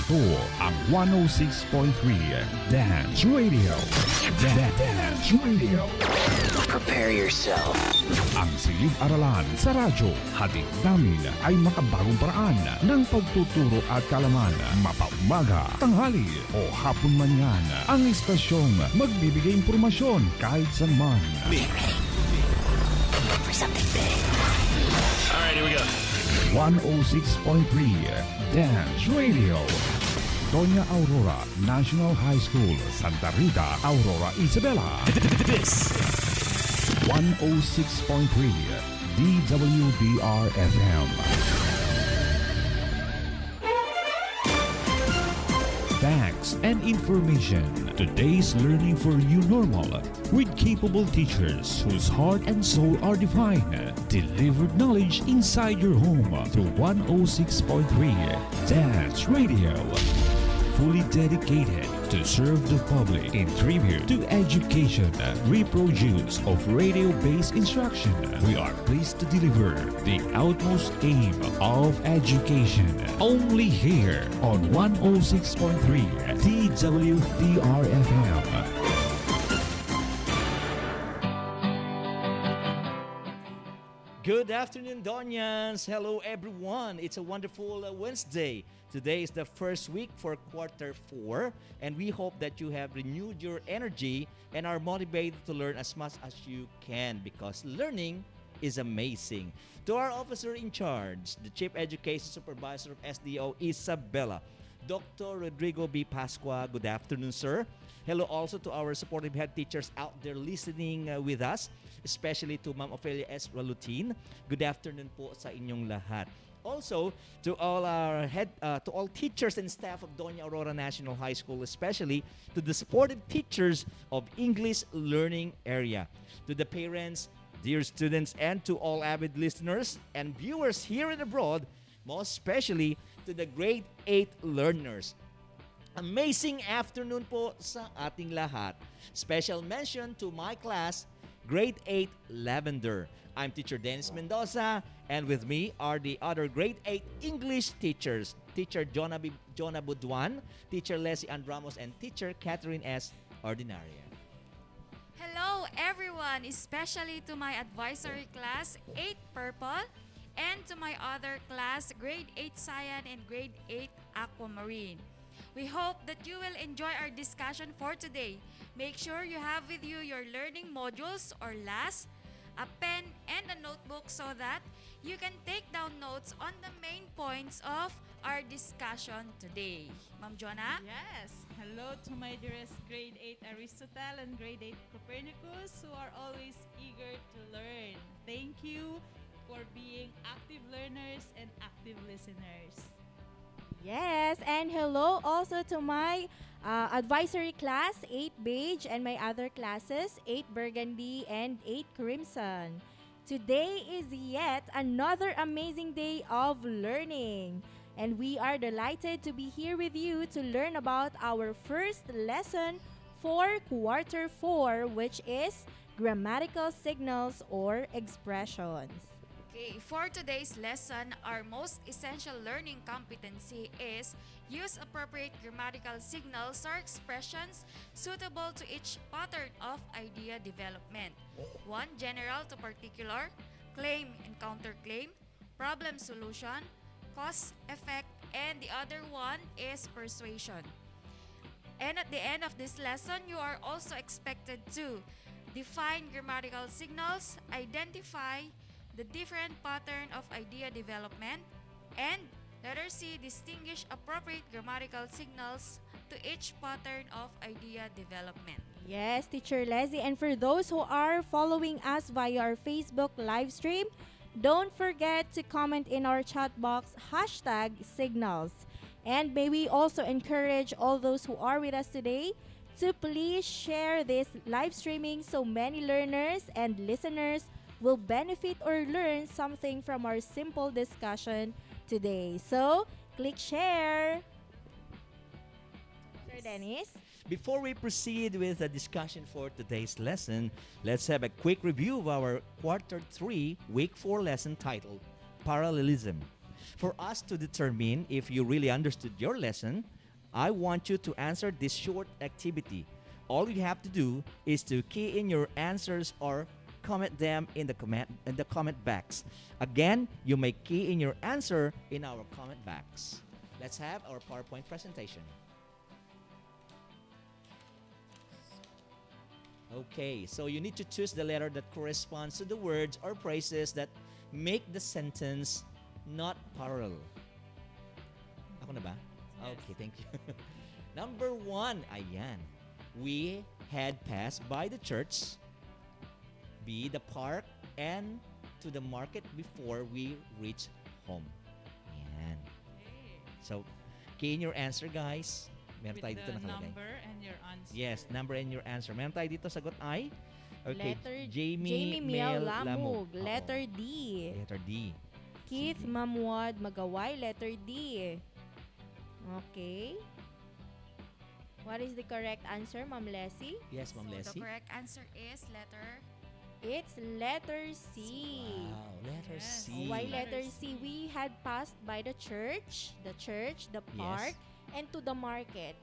Ito ang 106.3 Dance Radio. Dance Radio. Prepare yourself. Ang silid-aralan sa radyo, hatid namin ay makabagong paraan ng pagtuturo at kalaman. Mapaumaga, tanghali o hapon man yan. Ang istasyong magbibigay impormasyon kahit saan man. For something big. Alright, here we go. 106.3 Dance Radio. Doña Aurora National High School, Santa Rita, Aurora, Isabela. This 106.3 DWDR-FM. Facts and information. Today's learning for you normal with capable teachers whose heart and soul are divine. Delivered knowledge inside your home through 106.3 Dance Radio. Fully dedicated to serve the public in tribute to education, reproduce of radio-based instruction. We are pleased to deliver the utmost aim of education. Only here on 106.3 DWDR-FM. Good afternoon, Donyans. Hello, everyone. It's a wonderful Wednesday. Today is the first week for quarter 4, and we hope that you have renewed your energy and are motivated to learn as much as you can because learning is amazing. To our officer in charge, the Chief Education Supervisor of SDO, Isabela, Dr. Rodrigo B. Pascua. Good afternoon, sir. Hello also to our supportive head teachers out there listening with us, especially to Ma'am Ophelia S. Ralutin. Good afternoon po sa inyong lahat. Also, to all all teachers and staff of Doña Aurora National High School, especially to the supportive teachers of English learning area, to the parents, dear students, and to all avid listeners and viewers here and abroad, most especially to the grade 8 learners. Amazing afternoon po sa ating lahat. Special mention to my class, grade 8 Lavender. I'm teacher Dennis Mendoza, and with me are the other grade 8 English teachers, teacher Jonah Buduan, teacher Leslie Ann Ramos, and teacher Catherine S. Ordinaria. Hello everyone, especially to my advisory class 8 Purple and to my other class grade 8 Cyan and grade 8 Aquamarine. We hope that you will enjoy our discussion for today. Make sure you have with you your learning modules or LAS, a pen and a notebook so that you can take down notes on the main points of our discussion today. Ma'am Jonah? Yes. Hello to my dearest grade 8 Aristotle and grade 8 Copernicus who are always eager to learn. Thank you for being active learners and active listeners. Yes, and hello also to my advisory class, 8 Beige, and my other classes, 8 Burgundy and 8 Crimson. Today is yet another amazing day of learning, and we are delighted to be here with you to learn about our first lesson for quarter 4, which is grammatical signals or expressions. Okay, for today's lesson, our most essential learning competency is use appropriate grammatical signals or expressions suitable to each pattern of idea development. One, general to particular, claim and counterclaim, problem solution, cause, effect, and the other one is persuasion. And at the end of this lesson, you are also expected to define grammatical signals, identify the different pattern of idea development, and letter C, distinguish appropriate grammatical signals to each pattern of idea development. Yes, Teacher Leslie. And for those who are following us via our Facebook live stream, don't forget to comment in our chat box #signals. And may we also encourage all those who are with us today to please share this live streaming so many learners and listeners will benefit or learn something from our simple discussion today. So, click share. Sir Dennis? Before we proceed with the discussion for today's lesson, let's have a quick review of our quarter 3, week 4 lesson titled Parallelism. For us to determine if you really understood your lesson, I want you to answer this short activity. All you have to do is to key in your answers or comment them in the comment box. Again, you may key in your answer in our comment box. Let's have our PowerPoint presentation. Okay, so you need to choose the letter that corresponds to the words or phrases that make the sentence not parallel. Ako na ba? Okay, thank you. Number 1, ayan. We had passed by the church, B, the park, and to the market before we reached home. Ayan. So, key in your answer, guys. Meron tayo dito With the nakalagay. number and your answer. Yes, number and your answer. Meron tayo dito, sagot ay? Okay, Letter Jamie Miel Mel Lamog. Oo. Letter D. Letter D. Keith Sige. Mamuad Magaway. Letter D. Okay. What is the correct answer, Ma'am Leslie? Yes, Ma'am So the Leslie. correct answer is letter It's letter C. Wow, letter Yes. C. Why Letter letter C? C. We had passed by the church, the park, and to the market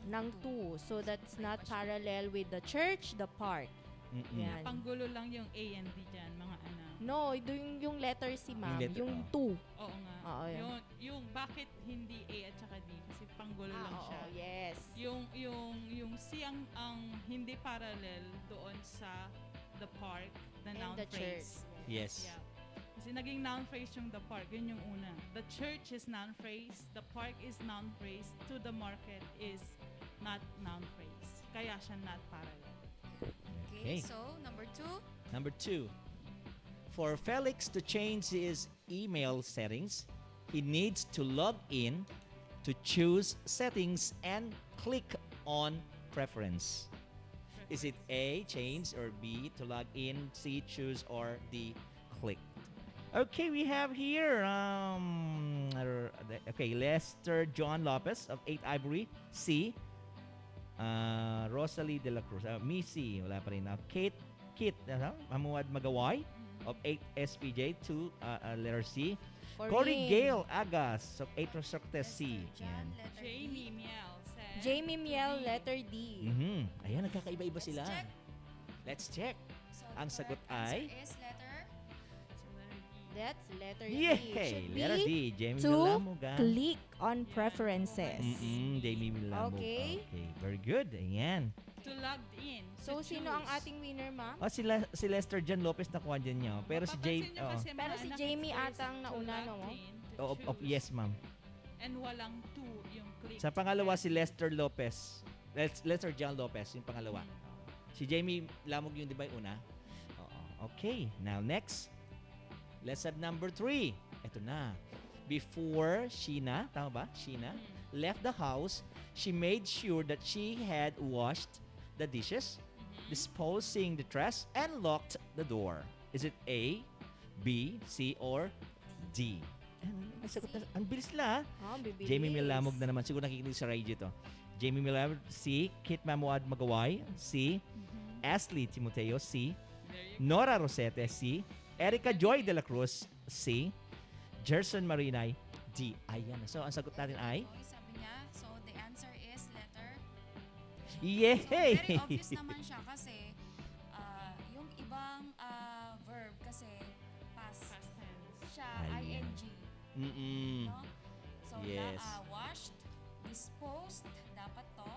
ng nadagdagan two. So that's not parallel with the church, the park. Mm-mm. Yan. Panggulo lang yung A and D dyan, mga anak. No, yung letter C, ma'am. letter- Yung oh. two. Oo nga. Oo, yan. Yung bakit hindi A at saka D? Kasi panggulo lang Oo, siya. yes. Yung C ang hindi parallel doon sa the park, the And noun the phrase. church. Yes. Yeah. Kasi naging noun phrase yung the park. Yun yung una. The church is noun phrase. The park is noun phrase. To the market is not noun phrase. Kaya siya not parallel. Okay. Okay, so number 2. Number 2. For Felix to change his email settings, he needs to log in, to choose settings, and click on preference. Is it A, change, or B, to log in, C, choose, or D, click? Okay, we have here, okay, Lester John Lopez of 8 Ivory, C. Rosalie De La Cruz, Missy, wala pa rin. Kit, Mamuad Magaway of 8 SPJ, 2, letter C. Cory Gale Agas of 8 Resortes C. John, Yan. letter Jamie D. Miel said Jamie Miel, D. letter D. Mhm. Ayan, nagkakaiba-iba Let's sila. check. Let's check. So Ang the sagot correct answer ay? is letter So letter D. That's letter D. Yay! Should Letter be D. Jamie to Milamog. click on Yeah. preferences. Jamie Milamog. Okay. Okay, very good. Ayan. To logged in. So, to sino ang choose. ating winner, ma'am? Oh, si Lester John Lopez nakuha dyan niya. Pero si Mapapansin Jamie, niyo kasi, mga Pero si anak, Jamie it's first atang to nauna, logged no? in, to choose, yes, ma'am. And walang to yung click. Sa pangalawa, si Lester Lopez. Lester John Lopez, yung pangalawa. Si Jamie Lamog yung di ba yung una? Oo. Okay, now next. Let's have number 3. Ito na. Before Sheena, tama ba? Sheena left the house, she made sure that she had washed the dishes, disposing the trash, and locked the door. Is it A, B, C, or D? Ang sagot na, ang bilis la. Oh, bibilis. Jamie Milamog na naman. Siguro nakikinig sa radio to. Jamie Milamog, C. Kit Mamuad Magaway, C. Ashley Timoteo, C. There you Nora Rosete, C. Erica Joy de la Cruz, C. Gerson Marinay, D. Ayan. So, ang sagot natin ay? Okay, sabi niya. So the answer is letter. Yay! So very obvious naman siya kasi yung ibang verb kasi past past tense. siya Ayan. ing. Mm-mm. No? So Yes. washed, disposed, dapat to,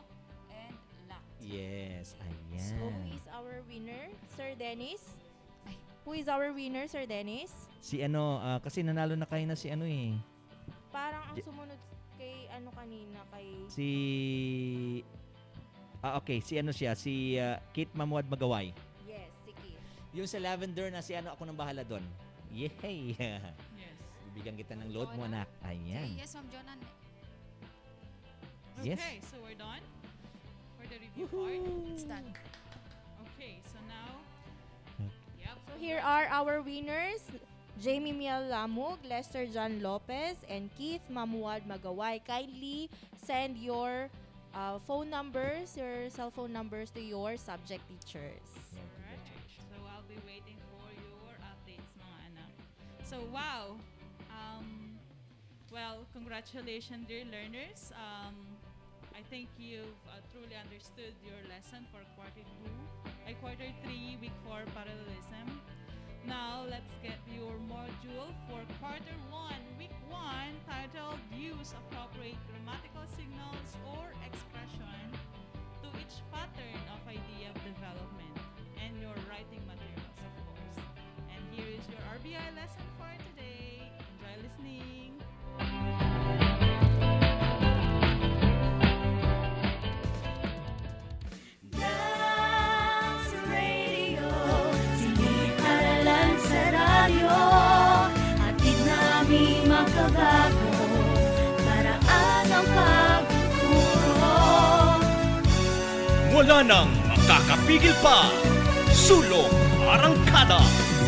and locked. Yes. Ayan. So, who is our winner, Sir Dennis? Who is our winner, Sir Dennis? Si ano, kasi nanalo na kayo na si ano eh. Parang ang Je- sumunod kay ano kanina, kay... Si... okay. Si ano siya? Si Kit Mamuad Magaway. Yes, si Keith. Yung sa lavender na si ano, ako nang bahala doon. Yay! Yes. Bibigyan kita ng load mo, anak. Ayan. Okay, yes, Ma'am Jonan. Yes. Okay, so we're done for the review part. It's done. Okay, so now, yep. So here are our winners. Jamie Miel Lamog, Lester John Lopez, and Keith Mamuad Magaway. Kindly send your phone numbers, your cell phone numbers to your subject teachers. Alright. So I'll be waiting for your updates, mga anak. So wow, Well, congratulations, dear learners. I think you've truly understood your lesson for quarter 3, week 4 parallelism. Now, let's get your module for quarter 1, week 1, titled Use Appropriate Grammatical Signals or Expression to Each Pattern of Idea of Development, and your writing materials, of course. And here is your RBI lesson for today. Enjoy listening. Dance Radio, siniparalan sa radyo, hatid namin makabago, paraan ang pagtuturo. Wala nang makakapigil pa. Sulong Arangkada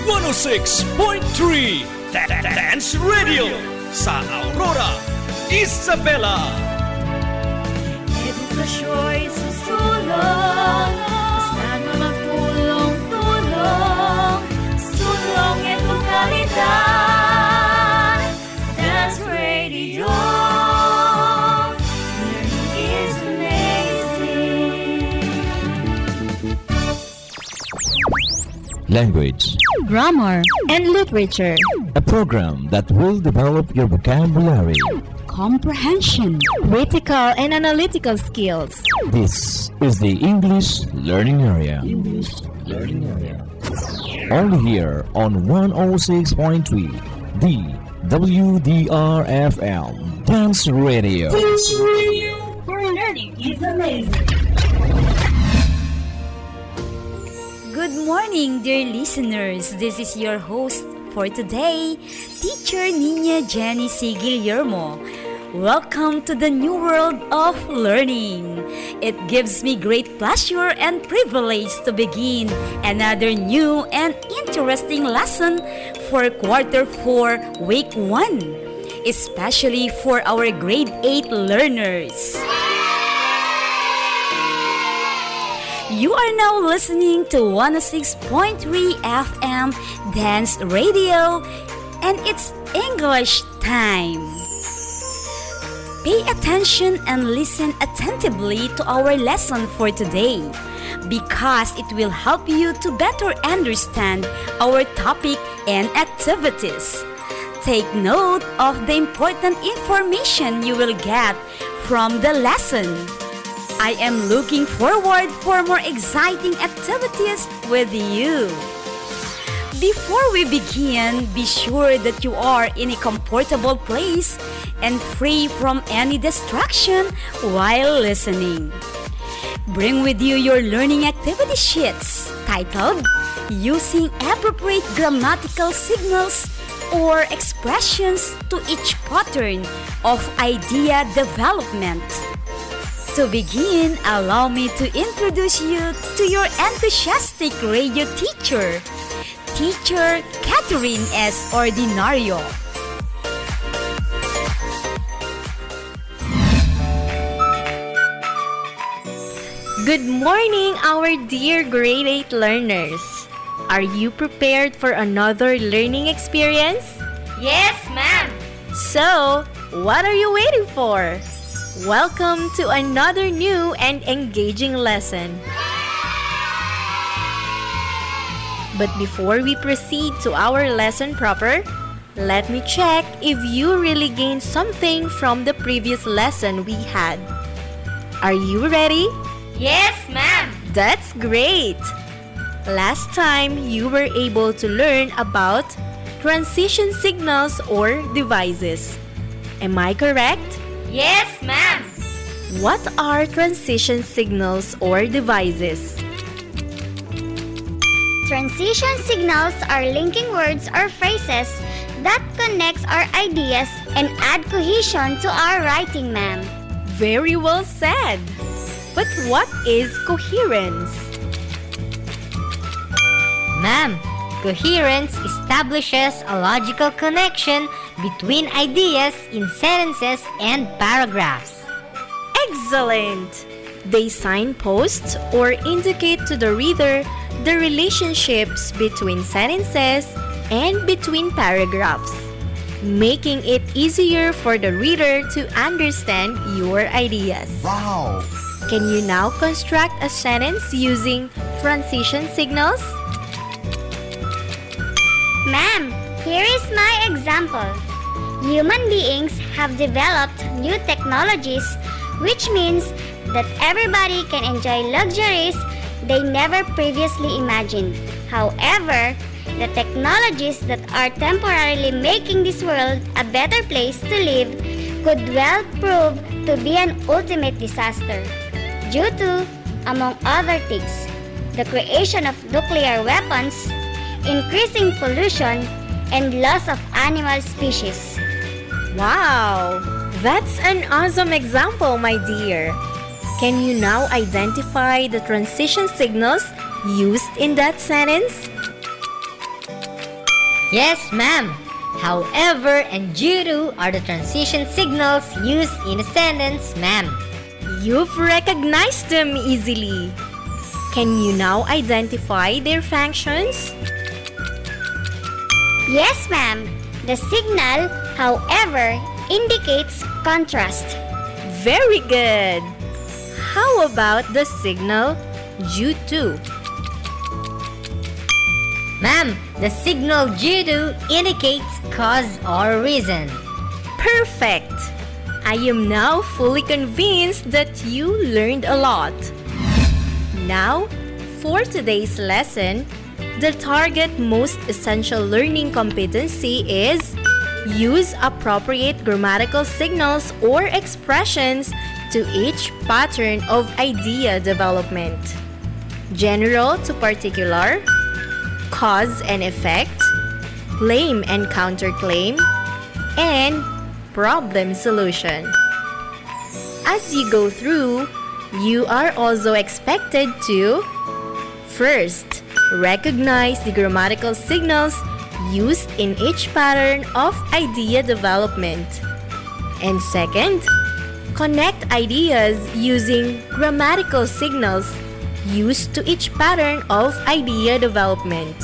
106.3 Dance Radio sa Aurora, Isabela. Edukasyo'y susulong, basta't magtulong-tulong, sulong edukalidad. Dance Radio, learning is amazing. Language, Grammar and literature. a program that will develop your vocabulary. Comprehension. Critical and analytical skills. This is the English Learning Area. Only here on 106.3, the WDRFM Dance Radio. Where learning is amazing. Good morning, dear listeners. This is your host for today, Teacher Nina Jenny C. Guillermo. Welcome to the new world of learning. It gives me great pleasure and privilege to begin another new and interesting lesson for quarter 4, week 1, especially for our grade 8 learners. You are now listening to 106.3 FM Dance Radio, and it's English time. Pay attention and listen attentively to our lesson for today, because it will help you to better understand our topic and activities. Take note of the important information you will get from the lesson. I am looking forward for more exciting activities with you. Before we begin, be sure that you are in a comfortable place and free from any distraction while listening. Bring with you your learning activity sheets titled Using Appropriate Grammatical Signals or Expressions to Each Pattern of Idea Development. To begin, allow me to introduce you to your enthusiastic radio teacher, Teacher Catherine S. Ordinario. Good morning, our dear grade 8 learners. Are you prepared for another learning experience? Yes, ma'am. So, what are you waiting for? Welcome to another new and engaging lesson. But before we proceed to our lesson proper, let me check if you really gained something from the previous lesson we had. Are you ready? Yes, ma'am. That's great! Last time, you were able to learn about transition signals or devices. Am I correct? Yes, ma'am. What are transition signals or devices? Transition signals are linking words or phrases that connects our ideas and add cohesion to our writing, ma'am. Very well said! But what is coherence? Ma'am, coherence establishes a logical connection between ideas in sentences and paragraphs. Excellent! They signpost or indicate to the reader the relationships between sentences and between paragraphs. making it easier for the reader to understand your ideas. Wow! Can you now construct a sentence using transition signals? Ma'am, here is my example. Human beings have developed new technologies, which means that everybody can enjoy luxuries they never previously imagined. However, the technologies that are temporarily making this world a better place to live could well prove to be an ultimate disaster due to, among other things, the creation of nuclear weapons, increasing pollution, and loss of animal species. Wow! That's an awesome example, my dear. Can you now identify the transition signals used in that sentence? Yes, ma'am. However and due to are the transition signals used in a sentence, ma'am. You've recognized them easily. Can you now identify their functions? Yes, ma'am. The signal, however, indicates contrast. Very good. How about the signal due to? Ma'am, the signal due to indicates cause or reason. Perfect. I am now fully convinced that you learned a lot. Now, for today's lesson, the target most essential learning competency is use appropriate grammatical signals or expressions to each pattern of idea development. General to particular, cause and effect, claim and counterclaim, and problem solution. As you go through, you are also expected to first, recognize the grammatical signals used in each pattern of idea development. And second, connect ideas using grammatical signals used to each pattern of idea development.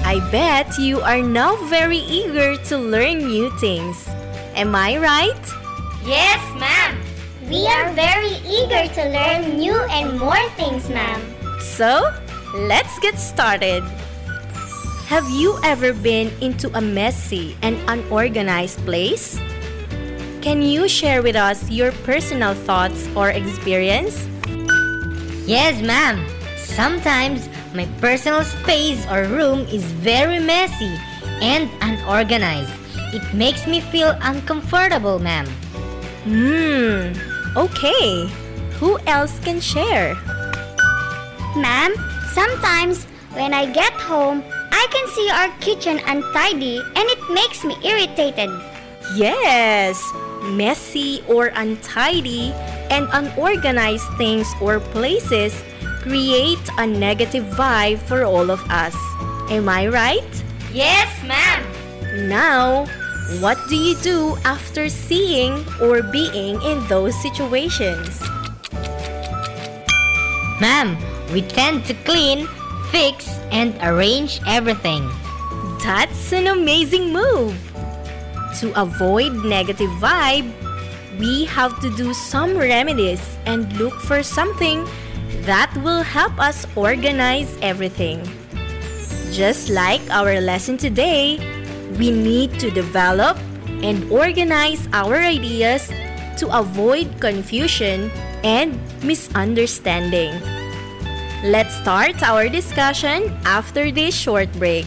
I bet you are now very eager to learn new things. Am I right? Yes, ma'am. We are very eager to learn new and more things, ma'am. So, let's get started. Have you ever been into a messy and unorganized place? Can you share with us your personal thoughts or experience? Yes, ma'am. Sometimes my personal space or room is very messy and unorganized. It makes me feel uncomfortable, ma'am. Okay. Who else can share? Ma'am, sometimes when I get home, I can see our kitchen untidy and it makes me irritated. Yes, messy or untidy and unorganized things or places create a negative vibe for all of us. Am I right? Yes, ma'am. Now, what do you do after seeing or being in those situations? Ma'am, we tend to clean, fix, and arrange everything. That's an amazing move. To avoid negative vibe, we have to do some remedies and look for something that will help us organize everything. Just like our lesson today, we need to develop and organize our ideas to avoid confusion and misunderstanding. Let's start our discussion after this short break.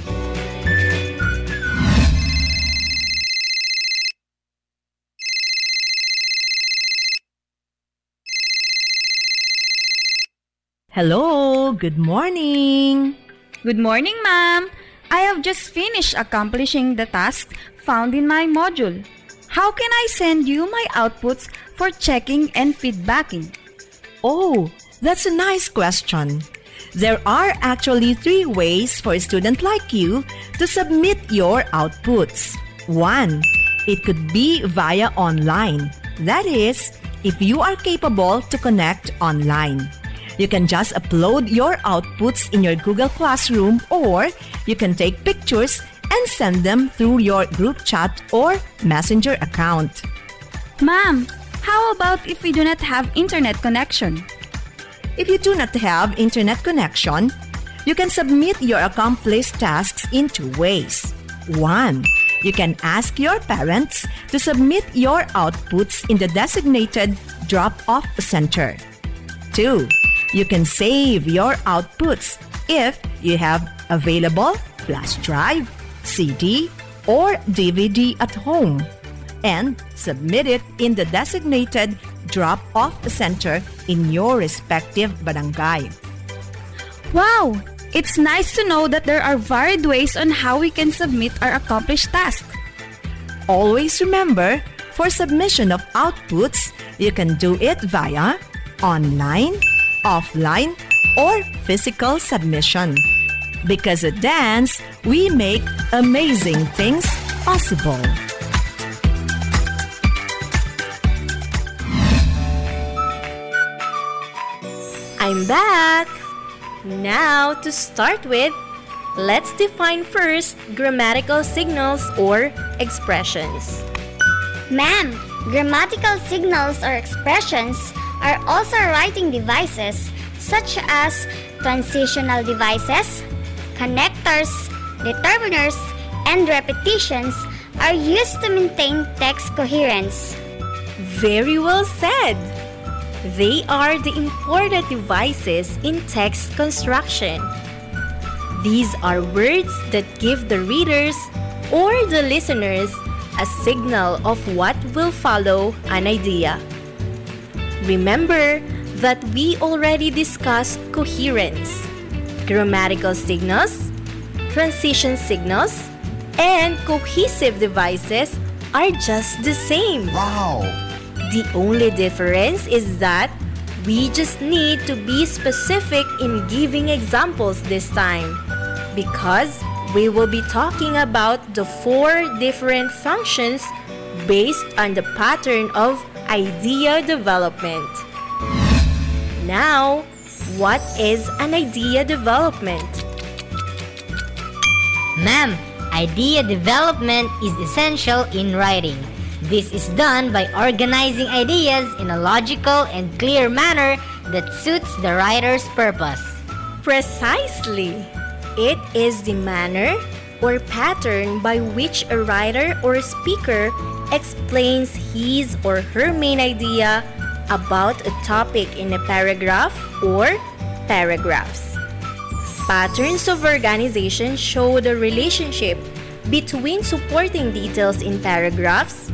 Hello, good morning. Good morning, ma'am. I have just finished accomplishing the task found in my module. How can I send you my outputs for checking and feedbacking? Oh, that's a nice question. There are actually 3 ways for a student like you to submit your outputs. 1. It could be via online. That is, if you are capable to connect online. You can just upload your outputs in your Google Classroom or you can take pictures and send them through your group chat or messenger account. Ma'am, how about if we do not have internet connection? If you do not have internet connection, you can submit your accomplished tasks in two ways. 1. You can ask your parents to submit your outputs in the designated drop-off center. 2. You can save your outputs if you have available flash drive, CD, or DVD at home, and submit it in the designated drop-off center in your respective barangay. Wow! It's nice to know that there are varied ways on how we can submit our accomplished task. Always remember, for submission of outputs, you can do it via online, offline, or physical submission. Because at Dance, we make amazing things possible. I'm back! Now, to start with, let's define first grammatical signals or expressions. Ma'am, grammatical signals or expressions are also writing devices such as transitional devices, connectors, determiners, and repetitions are used to maintain text coherence. Very well said! They are the important devices in text construction. These are words that give the readers or the listeners a signal of what will follow an idea. Remember that we already discussed coherence, grammatical signals, transition signals, and cohesive devices are just the same. Wow! The only difference is that we just need to be specific in giving examples this time, because we will be talking about the 4 different functions based on the pattern of idea development. Now, what is an idea development? Ma'am, idea development is essential in writing. This is done by organizing ideas in a logical and clear manner that suits the writer's purpose. Precisely! It is the manner or pattern by which a writer or speaker explains his or her main idea about a topic in a paragraph or paragraphs. Patterns of organization show the relationship between supporting details in paragraphs,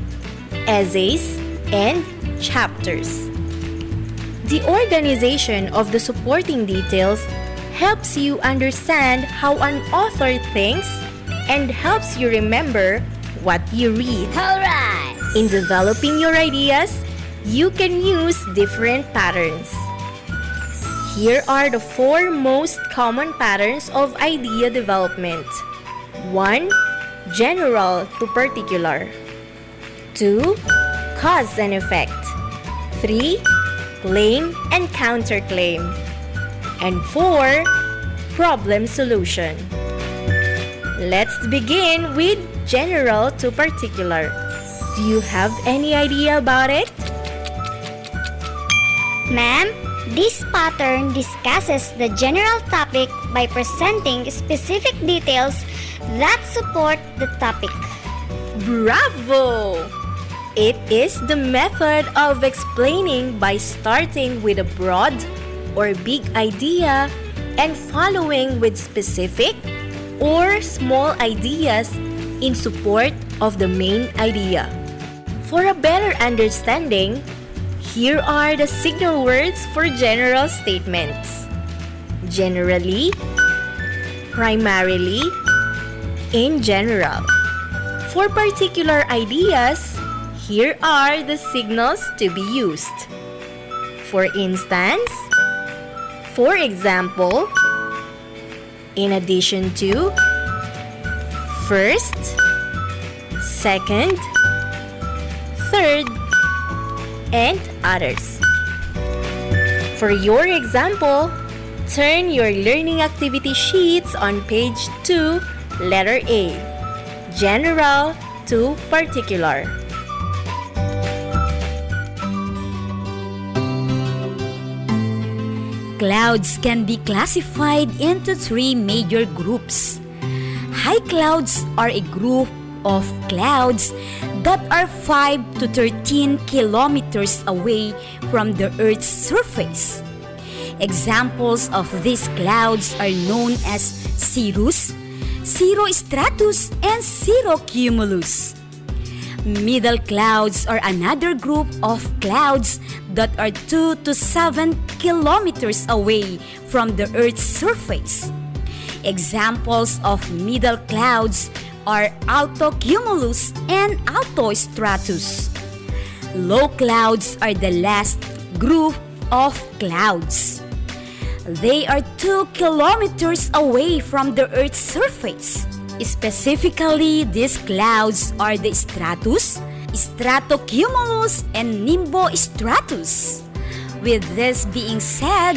essays, and chapters. The organization of the supporting details helps you understand how an author thinks and helps you remember what you read. Alright! In developing your ideas, you can use different patterns. Here are the 4 most common patterns of idea development. 1. General to particular. 2. Cause and effect. 3. Claim and counterclaim. And 4. Problem solution. Let's begin with general to particular. Do you have any idea about it? Ma'am, this pattern discusses the general topic by presenting specific details that support the topic. Bravo! It is the method of explaining by starting with a broad or big idea and following with specific or small ideas in support of the main idea. For a better understanding, here are the signal words for general statements. Generally, primarily, in general. For particular ideas, here are the signals to be used. For instance, for example, in addition to, first, second, third, and others. For your example, turn your learning activity sheets on page 2, letter A. general to particular. Clouds can be classified into three major groups. High clouds are a group of clouds that are 5 to 13 kilometers away from the Earth's surface. Examples of these clouds are known as cirrus, cirrostratus, and cirrocumulus. Middle clouds are another group of clouds that are 2 to 7 kilometers away from the Earth's surface. Examples of middle clouds are altocumulus and altostratus. Low clouds are the last group of clouds. They are 2 kilometers away from the Earth's surface. Specifically, these clouds are the stratus, stratocumulus, and nimbostratus. With this being said,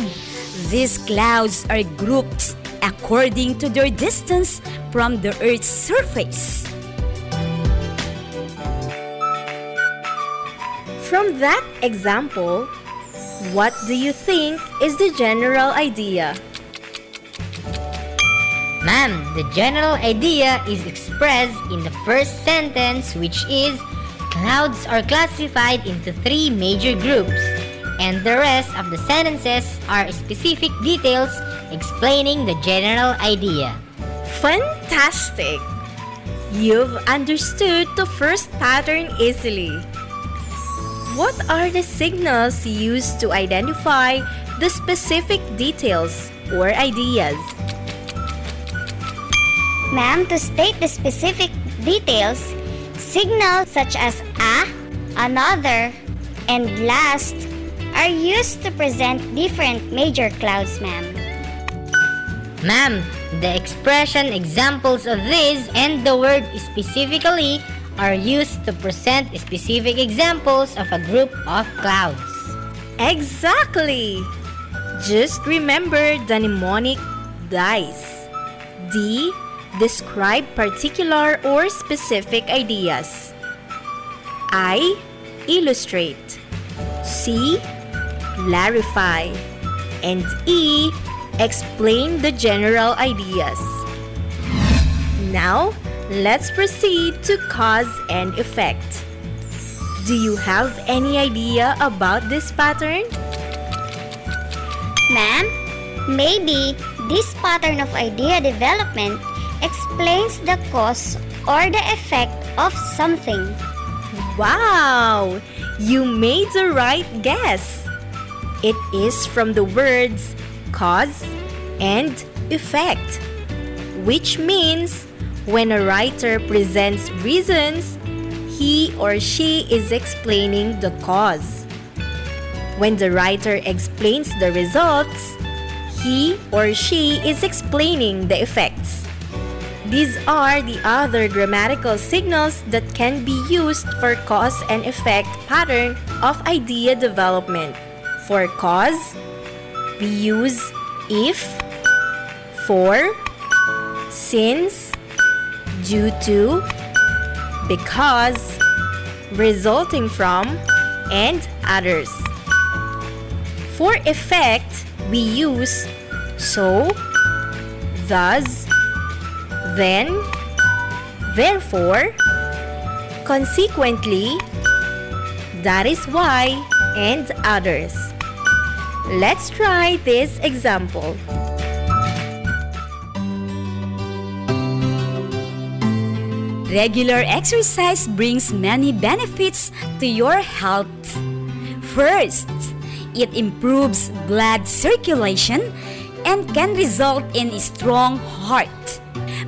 these clouds are grouped according to their distance from the Earth's surface. From that example, what do you think is the general idea? Ma'am, the general idea is expressed in the first sentence, which is clouds are classified into three major groups, and the rest of the sentences are specific details explaining the general idea. Fantastic! You've understood the first pattern easily. What are the signals used to identify the specific details or ideas? Ma'am, to state the specific details, signals such as a, another, and last are used to present different major clouds, ma'am. Ma'am, the expression examples of these and the word specifically are used to present specific examples of a group of clouds. Exactly! Just remember the mnemonic DICE. D. Describe particular or specific ideas. I. Illustrate. C. Clarify. And E. Explain the general ideas. Now, let's proceed to cause and effect. Do you have any idea about this pattern? Ma'am, maybe this pattern of idea development explains the cause or the effect of something. Wow! You made the right guess. It is from the words cause and effect, which means when a writer presents reasons, he or she is explaining the cause. When the writer explains the results, he or she is explaining the effects. These are the other grammatical signals that can be used for cause and effect pattern of idea development. For cause, we use if, for, since, due to, because, resulting from, and others. For effect, we use so, thus, then, therefore, consequently, that is why, and others. Let's try this example. Regular exercise brings many benefits to your health. First, it improves blood circulation and can result in a strong heart.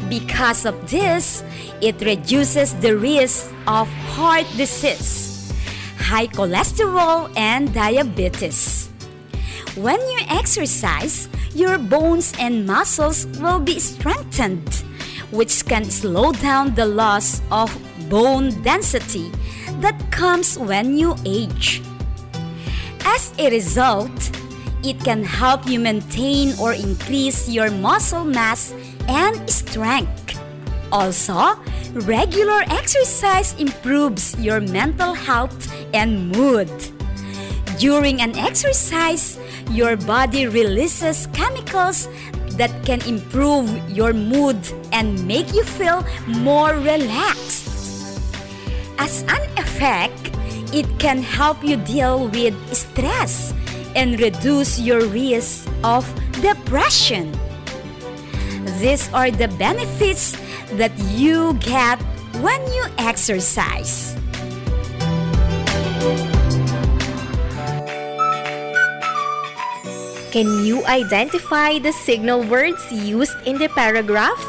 Because of this, it reduces the risk of heart disease, high cholesterol, and diabetes. When you exercise, your bones and muscles will be strengthened, which can slow down the loss of bone density that comes when you age. As a result, it can help you maintain or increase your muscle mass and strength. Also, Regular exercise improves your mental health and mood. During an exercise, your body releases chemicals that can improve your mood and make you feel more relaxed. As an effect, it can help you deal with stress and reduce your risk of depression. These are the benefits that you get when you exercise. Can you identify the signal words used in the paragraph?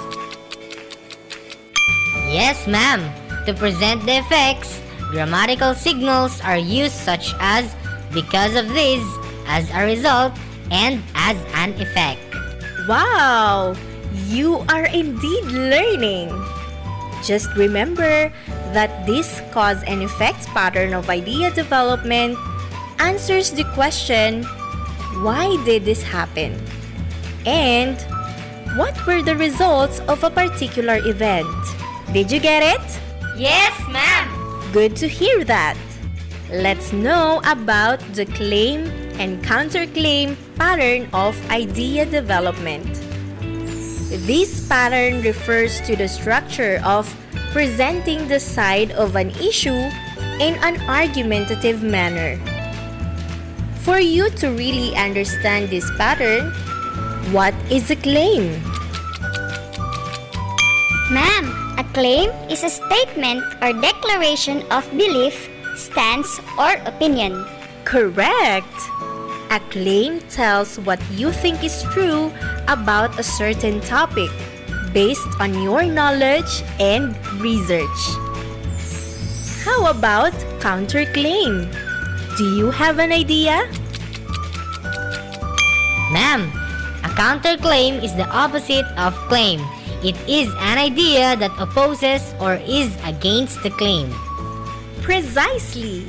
Yes, ma'am. To present the effects, grammatical signals are used such as because of this, as a result, and as an effect. Wow! You are indeed learning. Just remember that this cause and effect pattern of idea development answers the question, why did this happen? And what were the results of a particular event? Did you get it? Yes, ma'am. Good to hear that. Let's know about the claim and counterclaim pattern of idea development. This pattern refers to the structure of presenting the side of an issue in an argumentative manner. For you to really understand this pattern, what is a claim? Ma'am, a claim is a statement or declaration of belief, stance, or opinion. Correct! A claim tells what you think is true about a certain topic based on your knowledge and research. How about counterclaim? Do you have an idea? Ma'am, a counterclaim is the opposite of claim. It is an idea that opposes or is against the claim. Precisely.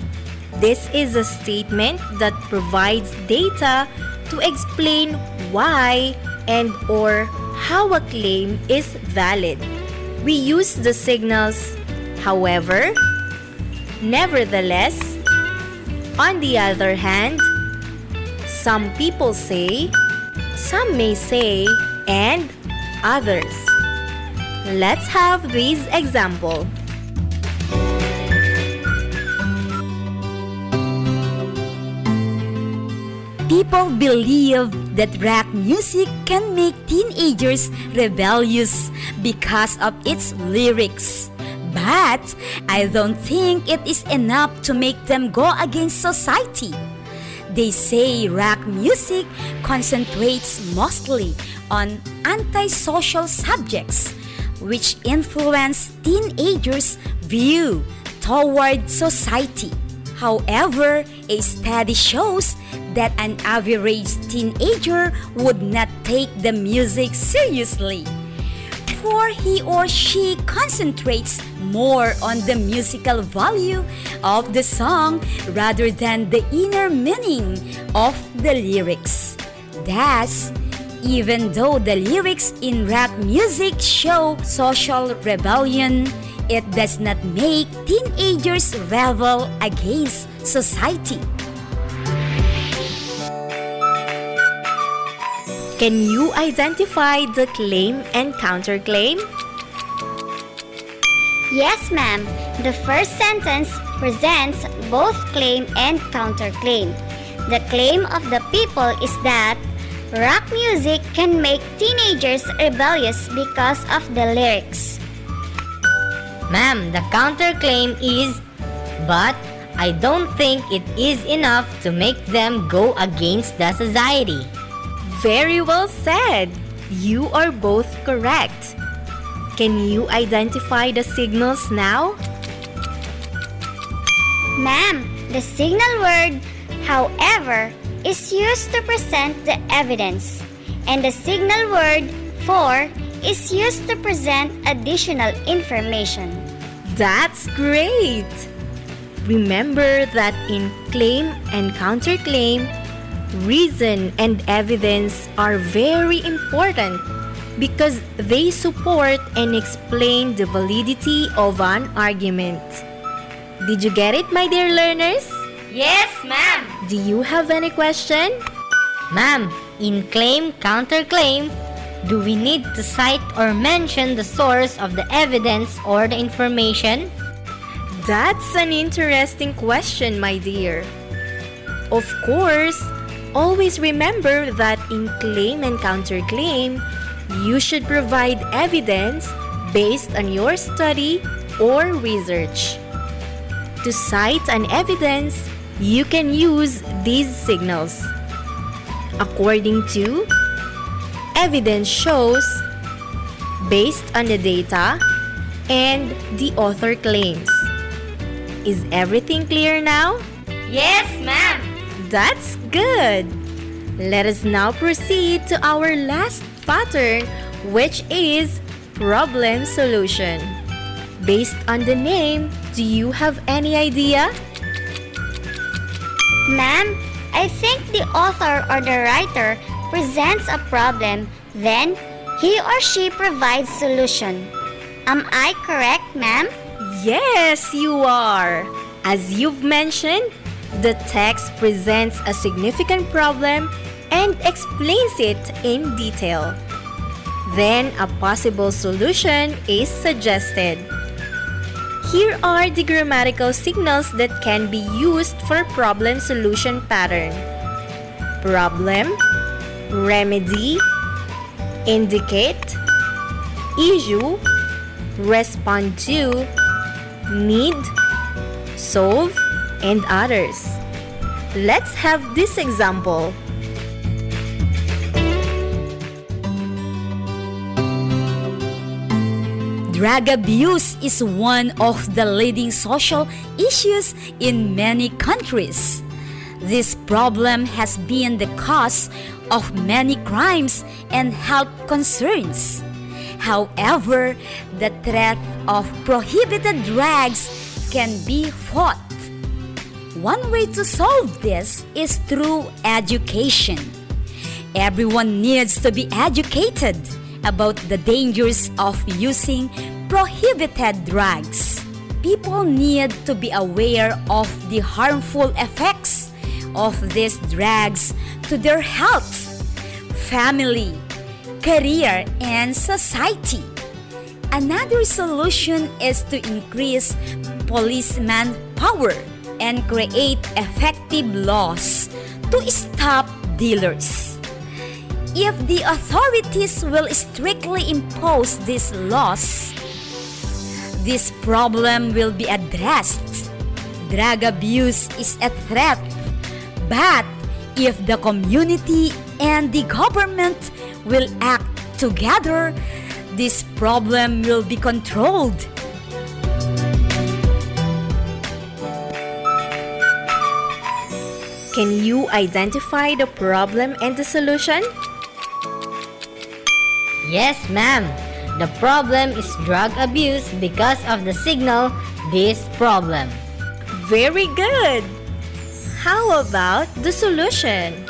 This is a statement that provides data to explain why and or how a claim is valid. We use the signals however, nevertheless, on the other hand, some people say, some may say, and others. Let's have this example. People believe that rock music can make teenagers rebellious because of its lyrics. But I don't think it is enough to make them go against society. They say rock music concentrates mostly on antisocial subjects, which influence teenagers' view toward society. However, a study shows that an average teenager would not take the music seriously, for he or she concentrates more on the musical value of the song rather than the inner meaning of the lyrics. Thus, even though the lyrics in rap music show social rebellion, it does not make teenagers rebel against society. Can you identify the claim and counterclaim? Yes, ma'am. The first sentence presents both claim and counterclaim. The claim of the people is that rock music can make teenagers rebellious because of the lyrics. Ma'am, the counterclaim is, but I don't think it is enough to make them go against the society. Very well said. You are both correct. Can you identify the signals now? Ma'am, the signal word, however, is used to present the evidence, and the signal word for is used to present additional information. That's great! Remember that in claim and counterclaim, reason and evidence are very important because they support and explain the validity of an argument. Did you get it, my dear learners? Yes, ma'am. Do you have any question? Ma'am, in claim, counterclaim, do we need to cite or mention the source of the evidence or the information? That's an interesting question, my dear. Of course, always remember that in claim and counterclaim, you should provide evidence based on your study or research. To cite an evidence, you can use these signals. According to, evidence shows, based on the data, and the author claims. Is everything clear now? Yes, ma'am. That's good. Let us now proceed to our last pattern, which is problem solution. Based on the name, do you have any idea? Ma'am, I think the author or the writer presents a problem, then he or she provides solution. Am I correct, ma'am? Yes, you are. As you've mentioned, the text presents a significant problem and explains it in detail. Then a possible solution is suggested. Here are the grammatical signals that can be used for problem solution pattern. Problem, remedy, indicate, issue, respond to, need, solve, and others. Let's have this example. Drug abuse is one of the leading social issues in many countries. This problem has been the cause of many crimes and health concerns. However, the threat of prohibited drugs can be fought. One way to solve this is through education. Everyone needs to be educated about the dangers of using prohibited drugs. People need to be aware of the harmful effects of these drugs to their health, family, career, and society. Another solution is to increase police manpower and create effective laws to stop dealers. If the authorities will strictly impose these laws, this problem will be addressed. Drug abuse is a threat, but if the community and the government will act together, this problem will be controlled. Can you identify the problem and the solution? Yes, ma'am. The problem is drug abuse because of the signal, this problem. Very good. How about the solution?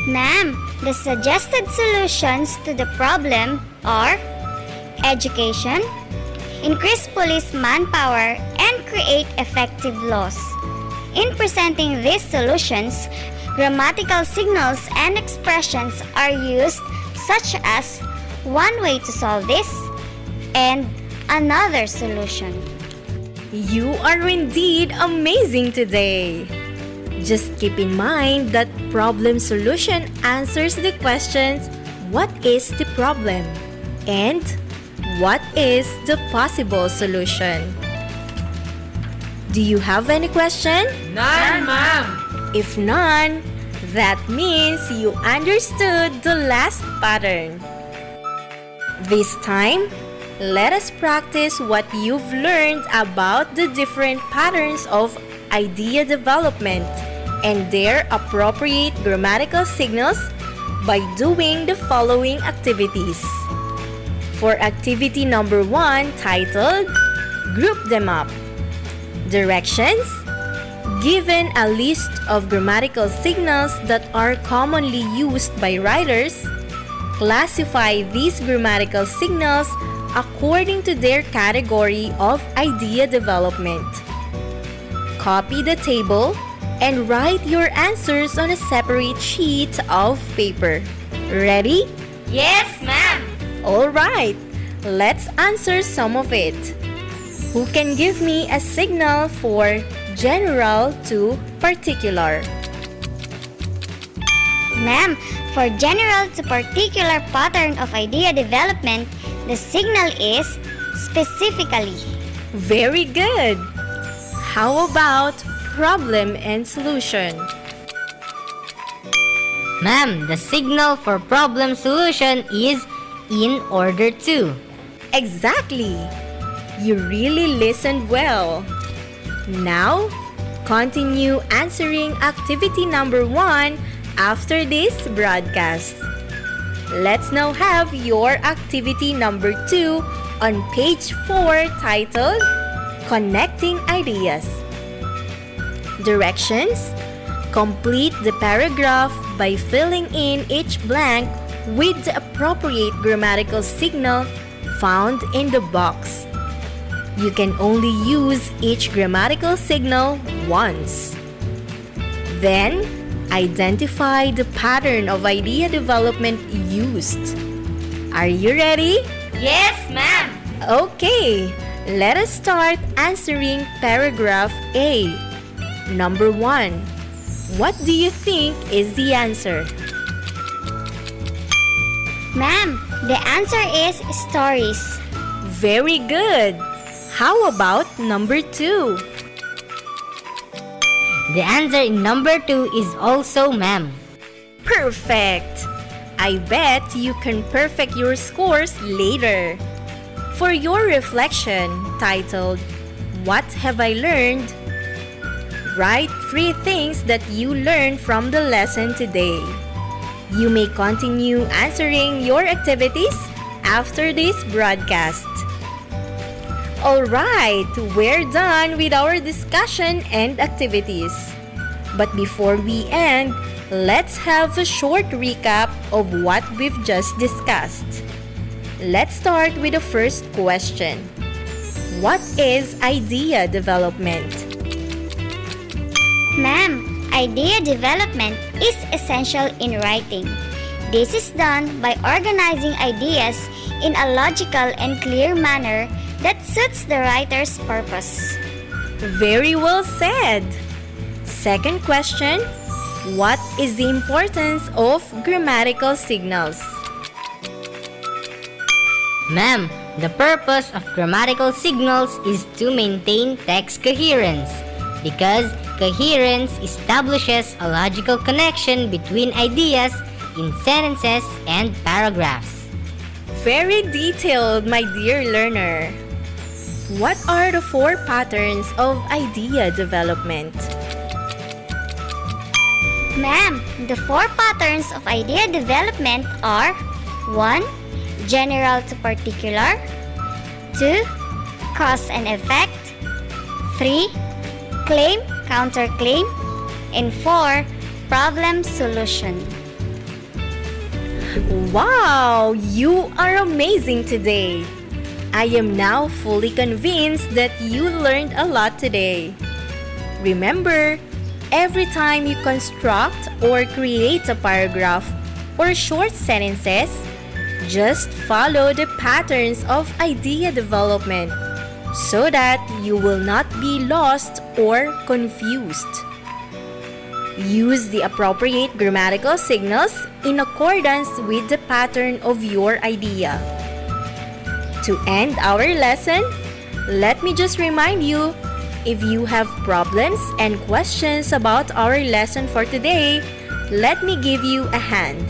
Ma'am, the suggested solutions to the problem are education, increase police manpower, and create effective laws. In presenting these solutions, grammatical signals and expressions are used such as one way to solve this and another solution. You are indeed amazing today. Just keep in mind that problem solution answers the questions, what is the problem? And what is the possible solution? Do you have any question? None, ma'am. If none, that means you understood the last pattern. This time, let us practice what you've learned about the different patterns of idea development and their appropriate grammatical signals by doing the following activities. For activity number 1, titled Group Them Up. Directions: given a list of grammatical signals that are commonly used by writers, Classify these grammatical signals according to their category of idea development. Copy the table and write your answers on a separate sheet of paper. Ready? Yes, ma'am. Alright, let's answer some of it. Who can give me a signal for general to particular? Ma'am, for general to particular pattern of idea development, the signal is specifically. Very good. How about problem and solution? Ma'am, the signal for problem solution is in order to. Exactly. You really listened well. Now, continue answering activity number 1 after this broadcast. Let's now have your activity number 2 on page 4 titled Connecting Ideas. Directions: complete the paragraph by filling in each blank with the appropriate grammatical signal found in the box. You can only use each grammatical signal once. Then, identify the pattern of idea development used. Are you ready? Yes, ma'am. Okay, let us start answering paragraph A. Number 1. What do you think is the answer? Ma'am, the answer is stories. Very good. How about number 2? The answer in number 2 is also ma'am. Perfect. I bet you can perfect your scores later. For your reflection titled, What Have I Learned? Write 3 things that you learned from the lesson today. You may continue answering your activities after this broadcast. Alright, we're done with our discussion and activities. But before we end, let's have a short recap of what we've just discussed. Let's start with the first question. What is idea development? Ma'am, idea development is essential in writing. This is done by organizing ideas in a logical and clear manner that suits the writer's purpose. Very well said. Second question, what is the importance of grammatical signals? Ma'am, the purpose of grammatical signals is to maintain text coherence because coherence establishes a logical connection between ideas in sentences and paragraphs. Very detailed, my dear learner. What are the 4 patterns of idea development? Ma'am, the 4 patterns of idea development are 1. General to particular. 2. Cause and effect. 3. Claim, counterclaim. And 4. Problem solution. Wow! You are amazing today! I am now fully convinced that you learned a lot today. Remember, every time you construct or create a paragraph or short sentences, just follow the patterns of idea development so that you will not be lost or confused. Use the appropriate grammatical signals in accordance with the pattern of your idea. To end our lesson, let me just remind you, if you have problems and questions about our lesson for today, let me give you a hand.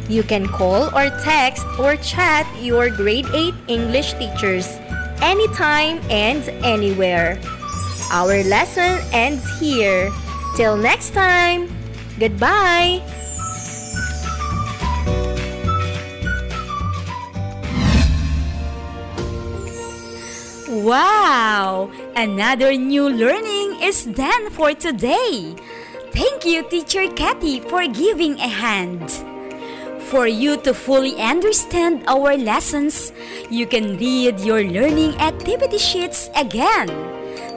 You can call or text or chat your grade 8 English teachers anytime and anywhere. Our lesson ends here. Till next time, goodbye! Wow! Another new learning is done for today. Thank you, Teacher Kathy, for giving a hand. For you to fully understand our lessons, you can read your learning activity sheets again.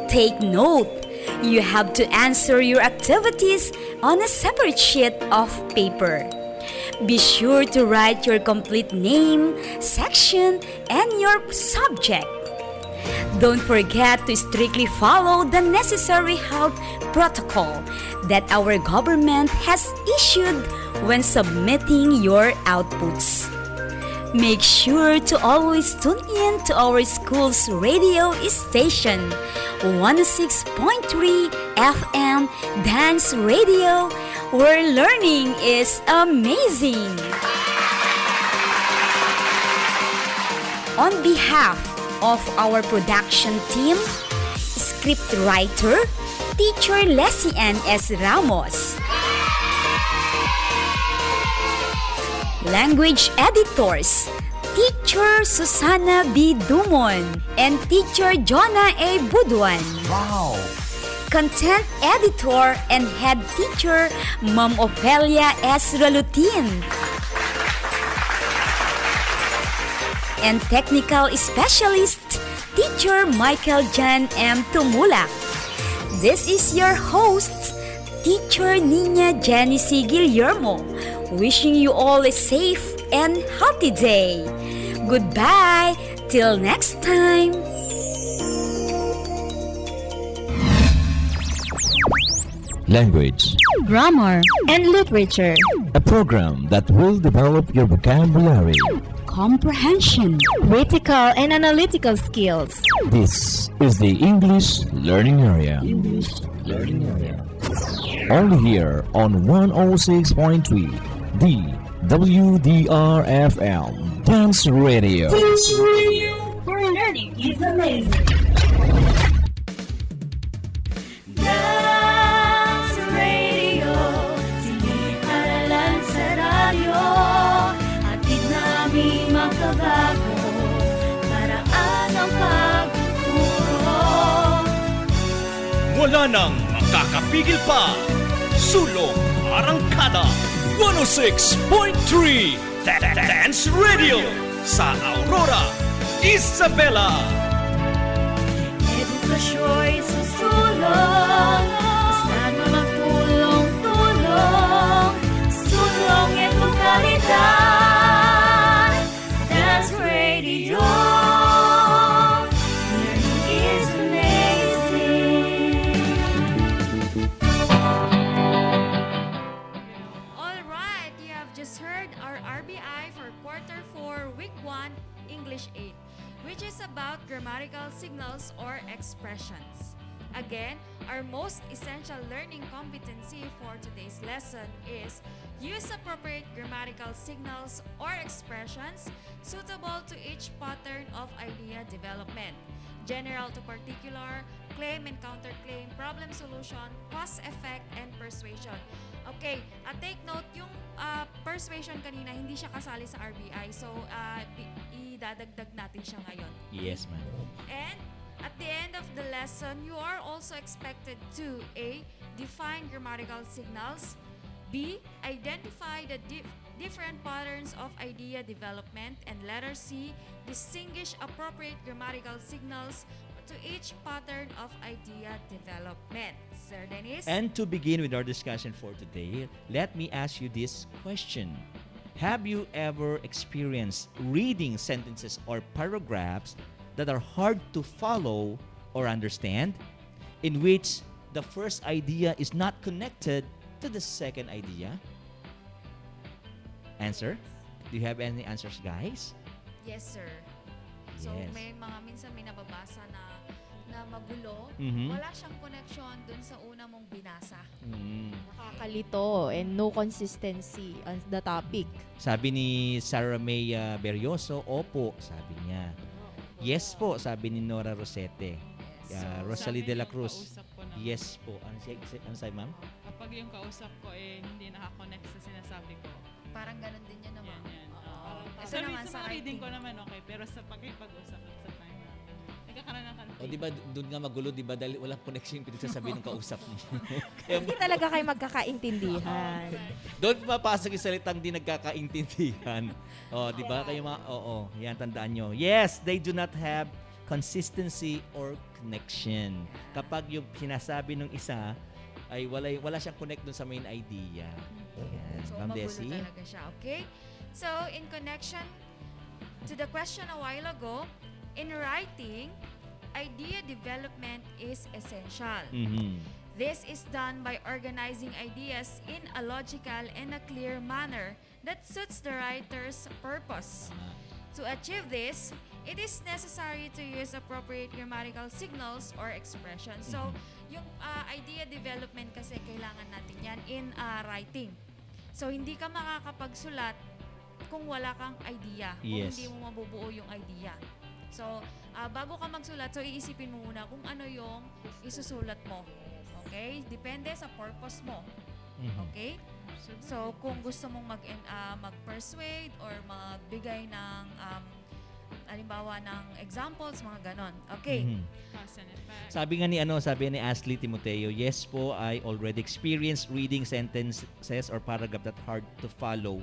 Take note, you have to answer your activities on a separate sheet of paper. Be sure to write your complete name, section, and your subject. Don't forget to strictly follow the necessary health protocol that our government has issued when submitting your outputs. Make sure to always tune in to our school's radio station, 106.3 FM Dance Radio, where learning is amazing. On behalf of our production team, scriptwriter, Teacher Lesian S. Ramos, language editors, Teacher Susana B. Dumon and Teacher Jonah A. Buduan. Wow! Content editor and head teacher, Ma'am Ophelia S. Ralutin. And technical specialist, Teacher Michael Jan M. Tumulak. This is your host, Teacher Nina Jenny C. Guillermo, wishing you all a safe and healthy day. Goodbye, till next time. Language. Grammar and literature. A program that will develop your vocabulary. Comprehension. Critical and analytical skills. This is the English Learning Area. English Learning Area. Only here on 106.3, the WDRFM Dance Radio. Dance Radio, where learning is amazing. Dance Radio, silip aralan sa radyo. Hatid namin makabago, paraan ang pagtuturo. Wala nang makakapigil pa. Sulong Arangkada 106.3 Dance Radio sa Aurora, Isabela. Edukasyo'y susulong, basta't magtulong-tulong, sulong edukalidad. Dance Radio, learning is amazing. Alright, you have just heard our RBI for Quarter 4, Week 1, English 8, which is about grammatical signals or expressions. Again, our most essential learning competency for today's lesson is use appropriate grammatical signals or expressions suitable to each pattern of idea development. General to particular, claim and counterclaim, problem solution, cause effect, and persuasion. Okay, take note, yung persuasion kanina, hindi siya kasali sa RBI. So, idadagdag natin siya ngayon. Yes, ma'am. And at the end of the lesson, you are also expected to A. Define grammatical signals, B. Identify the different patterns of idea development, and letter C. Distinguish appropriate grammatical signals to each pattern of idea development. Sir Dennis? And to begin with our discussion for today, let me ask you this question. Have you ever experienced reading sentences or paragraphs that are hard to follow or understand, in which the first idea is not connected to the second idea? Answer? Do you have any answers, guys? Yes, sir. So, Yes. minsan may nababasa na magulo, Mhm. wala siyang connection dun sa una mong binasa. Nakakalito and no consistency on the topic. Sabi ni Sarah May Berioso, opo, sabi niya. Yes po, sabi ni Nora Rosete. Rosalie de la Cruz. Yes po. Ano sabi, ma'am? Kapag yung kausap ko hindi nakakonect sa sinasabi ko. Parang ganun din yan naman. Yan. Ito Sa naman sa sa reading writing. ko naman okay, pero sa pakipag-usap at sa time. Nagkakaroon ng conflict. O di ba doon nga magulo, di ba? Dahil walang connection yung pinagsasabi ng kausap mo. Kaya Hindi talaga kayo magkakaintindihan. doon papasok yung salitang di nagkakaintindihan. O, di ba? Kayo yan, tandaan nyo. Yes, they do not have consistency or connection. Kapag yung sinasabi ng isa ay wala siyang connect dun sa main idea. Yan. So, Ma'am magulo Desi? talaga siya, okay? So, in connection to the question a while ago, in writing, idea development is essential. Mhm. This is done by organizing ideas in a logical and a clear manner that suits the writer's purpose. To achieve this, it is necessary to use appropriate grammatical signals or expressions. So, yung idea development kasi kailangan natin yan in writing. So, hindi ka makakapagsulat kung wala kang idea, kung Yes. hindi mo mabubuo yung idea. So, bago ka magsulat, so iisipin mo muna kung ano yung isusulat mo. Okay? Depende sa purpose mo. Okay? So, kung gusto mong mag-persuade or magbigay ng halimbawa ng examples, mga ganon. Okay. Cause and effect. Sabi ni Ashley Timoteo, yes po, I already experienced reading sentences or paragraph that hard to follow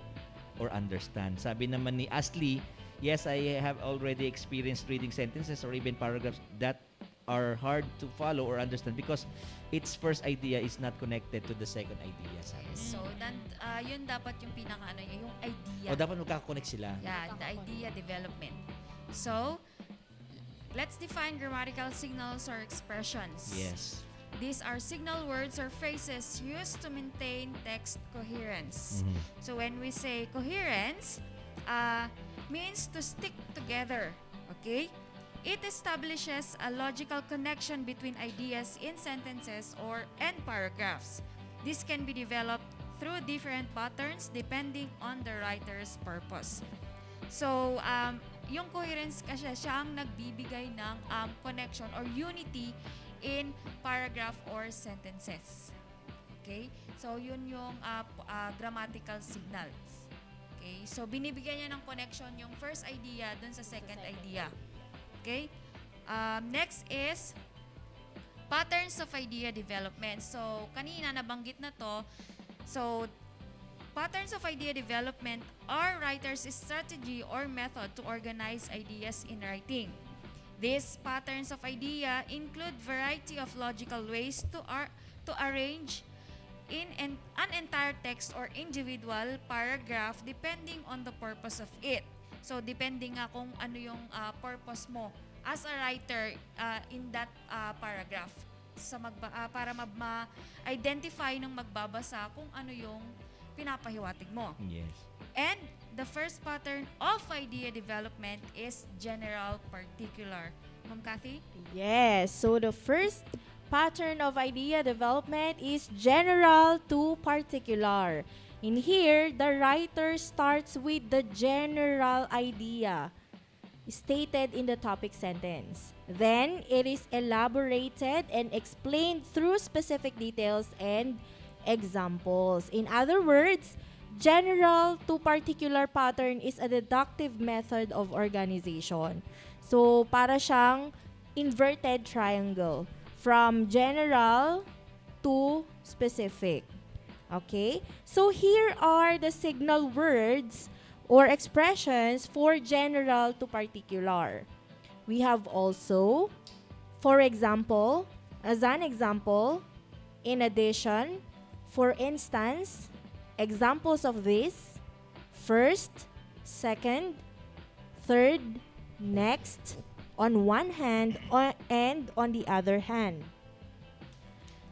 or understand. Sabi naman ni Ashley, yes, I have already experienced reading sentences or even paragraphs that are hard to follow or understand because its first idea is not connected to the second idea. Sabi. So, yun dapat yung yung idea. O dapat magkaka-connect sila. Yeah, the idea development. So, let's define grammatical signals or expressions. Yes. These are signal words or phrases used to maintain text coherence. So when we say coherence, means to stick together. Okay? It establishes a logical connection between ideas in sentences and paragraphs. This can be developed through different patterns depending on the writer's purpose. So, yung coherence kasi siya ang nagbibigay ng connection or unity in paragraph or sentences. Okay? So, yun yung grammatical signals. Okay? So, binibigyan niya ng connection yung first idea dun sa second idea. Okay? Next is patterns of idea development. So, kanina nabanggit na to. So, patterns of idea development are writer's strategy or method to organize ideas in writing. These patterns of idea include variety of logical ways to arrange in an entire text or individual paragraph depending on the purpose of it. So, depending nga kung ano yung purpose mo as a writer in that paragraph. Para ma-identify ng magbabasa kung ano yung pinapahiwatig mo. Yes. And the first pattern of idea development is general particular. Ma'am Cathy? Yes. So the first pattern of idea development is general to particular. In here, the writer starts with the general idea stated in the topic sentence. Then, it is elaborated and explained through specific details and examples. In other words, general to particular pattern is a deductive method of organization. So, para siyang inverted triangle from general to specific. Okay? So, here are the signal words or expressions for general to particular. We have also, for example, as an example, in addition, for instance, examples of this: first, second, third, next, on one hand, and on the other hand.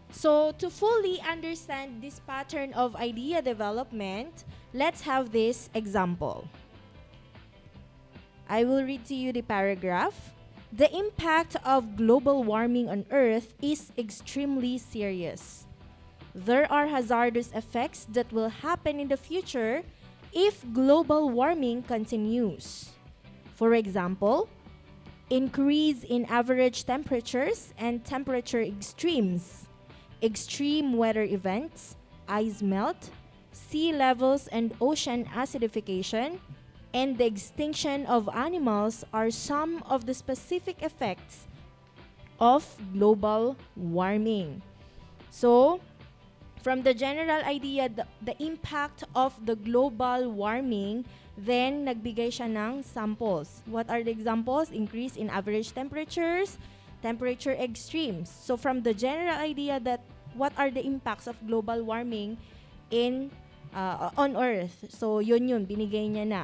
So, to fully understand this pattern of idea development, let's have this example. I will read to you the paragraph. The impact of global warming on Earth is extremely serious. There are hazardous effects that will happen in the future if global warming continues. For example, increase in average temperatures and temperature extremes, extreme weather events, ice melt, sea levels and ocean acidification, and the extinction of animals are some of the specific effects of global warming. So, from the general idea, the impact of the global warming, then nagbigay siya ng samples. What are the examples? Increase in average temperatures, temperature extremes. So from the general idea that what are the impacts of global warming in on Earth. So yun binigay niya na.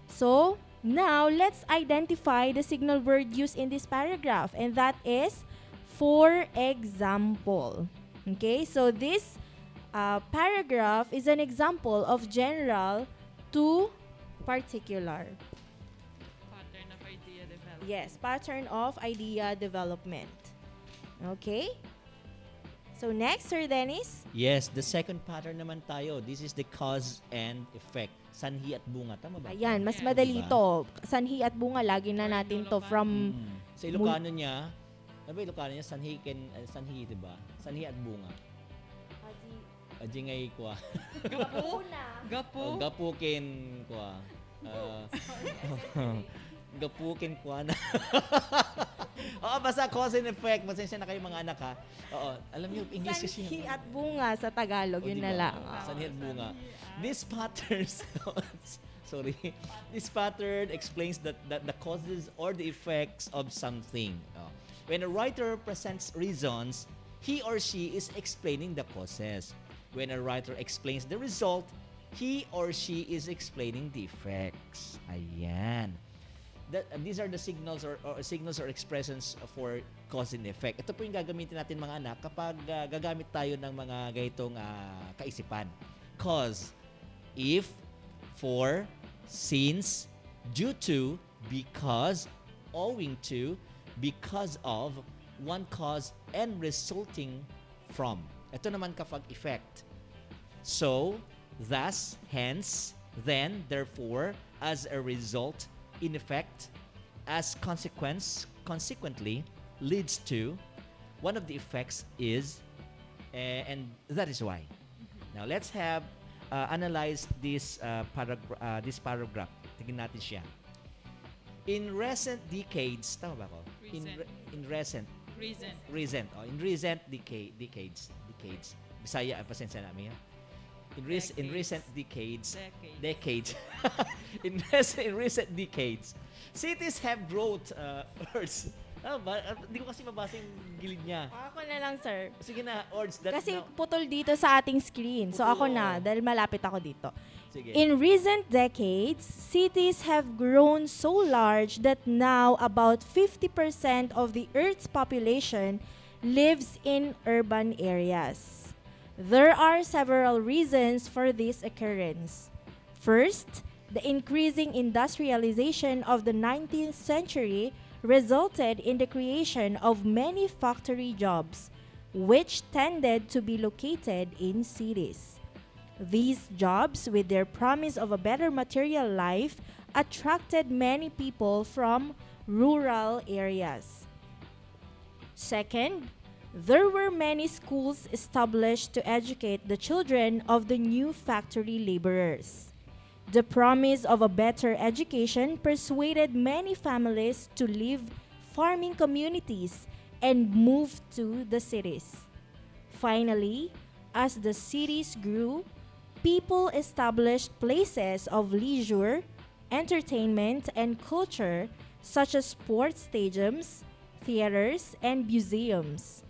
So now let's identify the signal word used in this paragraph, and that is for example. Okay, so this paragraph is an example of general to particular. Pattern of idea development. Yes, pattern of idea development. Okay? So next, Sir Dennis? Yes, the second pattern naman tayo. This is the cause and effect. Sanhi at bunga. Tama ba? Ayan, mas Yes. madali Diba? to. Sanhi at bunga, lagi na natin to from... Sa Ilocano niya, ano ba Ilocano niya? Sanhi, diba? Sanhi at bunga. Aji ngay kwa. Gapu. Gapukin kwa. Gapukin kwa na. Oo, basta cause and effect. Masensya na kayo mga anak ha. Oo, alam niyo, English kasi. Sanhi at bunga sa Tagalog, yun na lang. Sanhi at bunga. This pattern, sorry. This pattern explains that the causes or the effects of something. When a writer presents reasons, he or she is explaining the causes. When a writer explains the result, he or she is explaining the effects. Ayan. These are the signals or expressions for cause and effect. Ito po yung gagamitin natin mga anak kapag gagamit tayo ng mga ganitong kaisipan. Cause, if, for, since, due to, because, owing to, because of, one cause, and resulting from. Ito naman kapag effect. So, thus, hence, then, therefore, as a result, in effect, as consequence, consequently, leads to, one of the effects is, and that is why. Now, let's have analyze this paragraph. Tingnan natin siya. In recent decades, tama ba ako? In recent. In recent decades. Bisaya, pasensya namin. In recent decades. in recent decades, cities have growth urged. Hindi ko kasi mabasa yung gilid niya. Ako na lang, sir. Sige na, urged that. Kasi putol dito sa ating screen. So ako na, dahil malapit ako dito. Sige. In recent decades, cities have grown so large that now about 50% of the Earth's population lives in urban areas. There are several reasons for this occurrence. First, the increasing industrialization of the 19th century resulted in the creation of many factory jobs, which tended to be located in cities. These jobs, with their promise of a better material life, attracted many people from rural areas. Second, there were many schools established to educate the children of the new factory laborers. The promise of a better education persuaded many families to leave farming communities and move to the cities. Finally, as the cities grew, people established places of leisure, entertainment, and culture such as sports stadiums, theaters, and museums.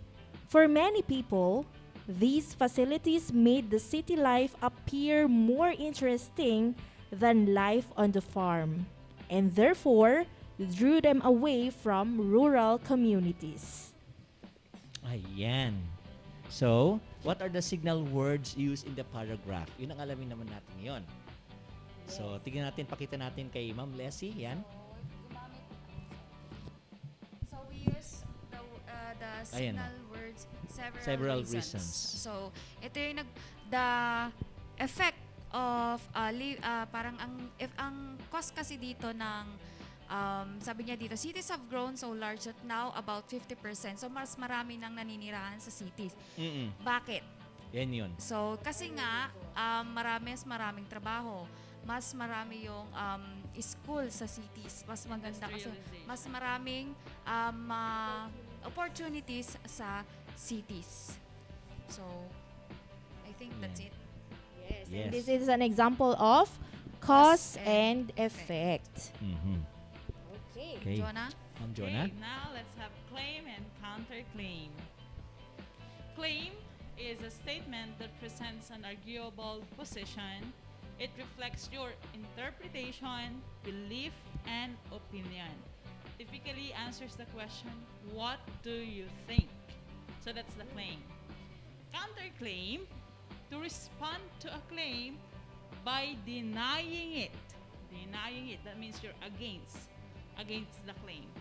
For many people, these facilities made the city life appear more interesting than life on the farm, and therefore drew them away from rural communities. Ayan. So, what are the signal words used in the paragraph? Yun ang alamin naman natin ngayon. So, tignan natin, pakita natin kay Ma'am Leslie. Yan. So we use the signal words several reasons. So ito yung the effect of parang ang cost kasi dito ng sabi niya dito, cities have grown so large that now about 50%. So mas marami nang naninirahan sa cities. Bakit? Yan yun. So kasi nga maraming trabaho. mas marami yung school sa cities. Mas maganda kasi mas maraming opportunities sa cities. So, I think that's it. Yes. Yes. And this is an example of cause and effect. Okay. Jonah? Jonah? Okay, now let's have claim and counterclaim. Claim is a statement that presents an arguable position. It reflects your interpretation, belief, and opinion. Typically answers the question, what do you think? So that's the claim. Counterclaim, to respond to a claim by denying it. Denying it, that means you're against the claim.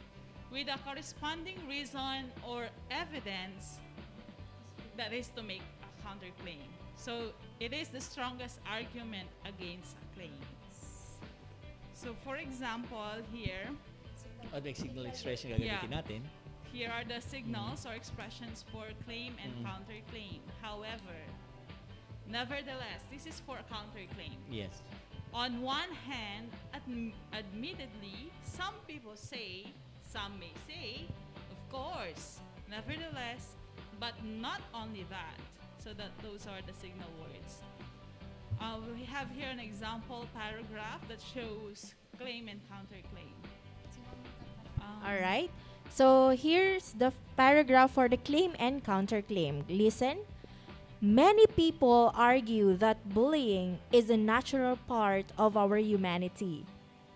With a corresponding reason or evidence, that is to make a counterclaim. So it is the strongest argument against a claim. So for example, here, The signal expression gagamitin natin. here are the signals or expressions for claim and counterclaim. However, nevertheless, this is for a counterclaim. Yes. On one hand, admittedly, some people say, some may say, of course, nevertheless, but not only that. So that those are the signal words. We have here an example paragraph that shows claim and counterclaim. All right. So here's the paragraph for the claim and counterclaim. Listen. Many people argue that bullying is a natural part of our humanity.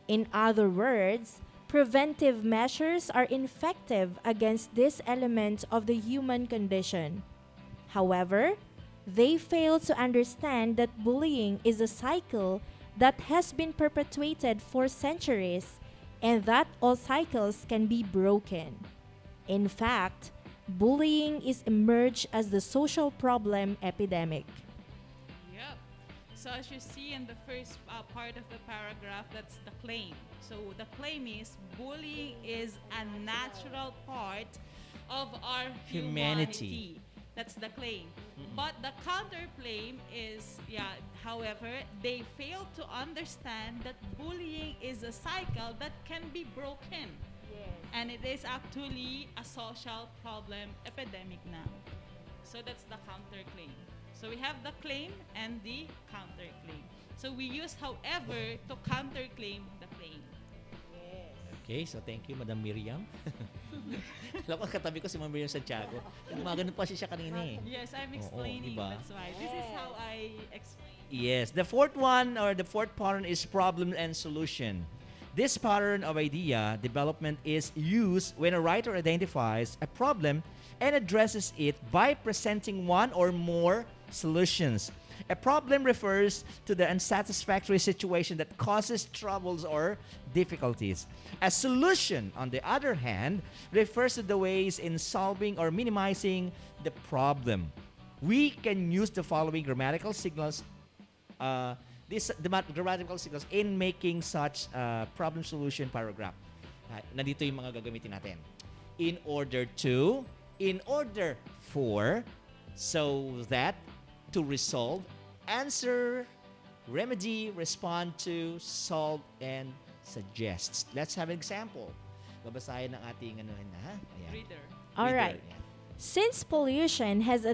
In other words, preventive measures are effective against this element of the human condition. However, they fail to understand that bullying is a cycle that has been perpetuated for centuries and that all cycles can be broken. In fact, bullying is emerged as the social problem epidemic. Yep. So as you see in the first part of the paragraph, that's the claim. So the claim is bullying is a natural part of our humanity. That's the claim. But the counterclaim is, however, they fail to understand that bullying is a cycle that can be broken. And it is actually a social problem epidemic now. So that's the counterclaim. So we have the claim and the counterclaim. So we use, however, to counterclaim the claim. Okay, so thank you, Madam Miriam. Alam ko, katabi ko si Madam Miriam Santiago. Gumagano pa siya kanina eh. Yes, I'm explaining. diba? That's why. This is how I explain. Yes, the fourth one or the fourth pattern is problem and solution. This pattern of idea development is used when a writer identifies a problem and addresses it by presenting one or more solutions. A problem refers to the unsatisfactory situation that causes troubles or difficulties. A solution, on the other hand, refers to the ways in solving or minimizing the problem. We can use the following grammatical signals grammatical signals in making such problem solution paragraph. Nandito yung mga gagamitin natin. In order to, in order for, so that, to resolve, answer, remedy, respond to, solve, and suggest. Let's have an example. Babasahin ng ating Ayan. Reader. All right. Ayan. Since pollution has a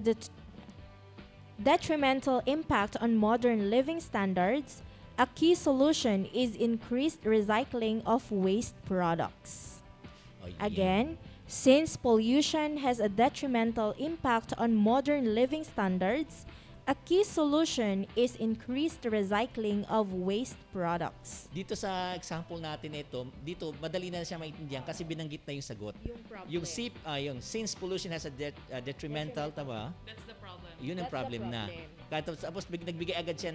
detrimental impact on modern living standards, a key solution is increased recycling of waste products. Again, since pollution has a detrimental impact on modern living standards, a key solution is increased recycling of waste products. Dito sa example natin dito madali na siya maintindihan kasi binanggit na yung sagot. Yung problem. Yung since pollution has a detrimental, tama? That's the problem. Yun ang That's the problem na. problem. Tapos nagbigay agad siya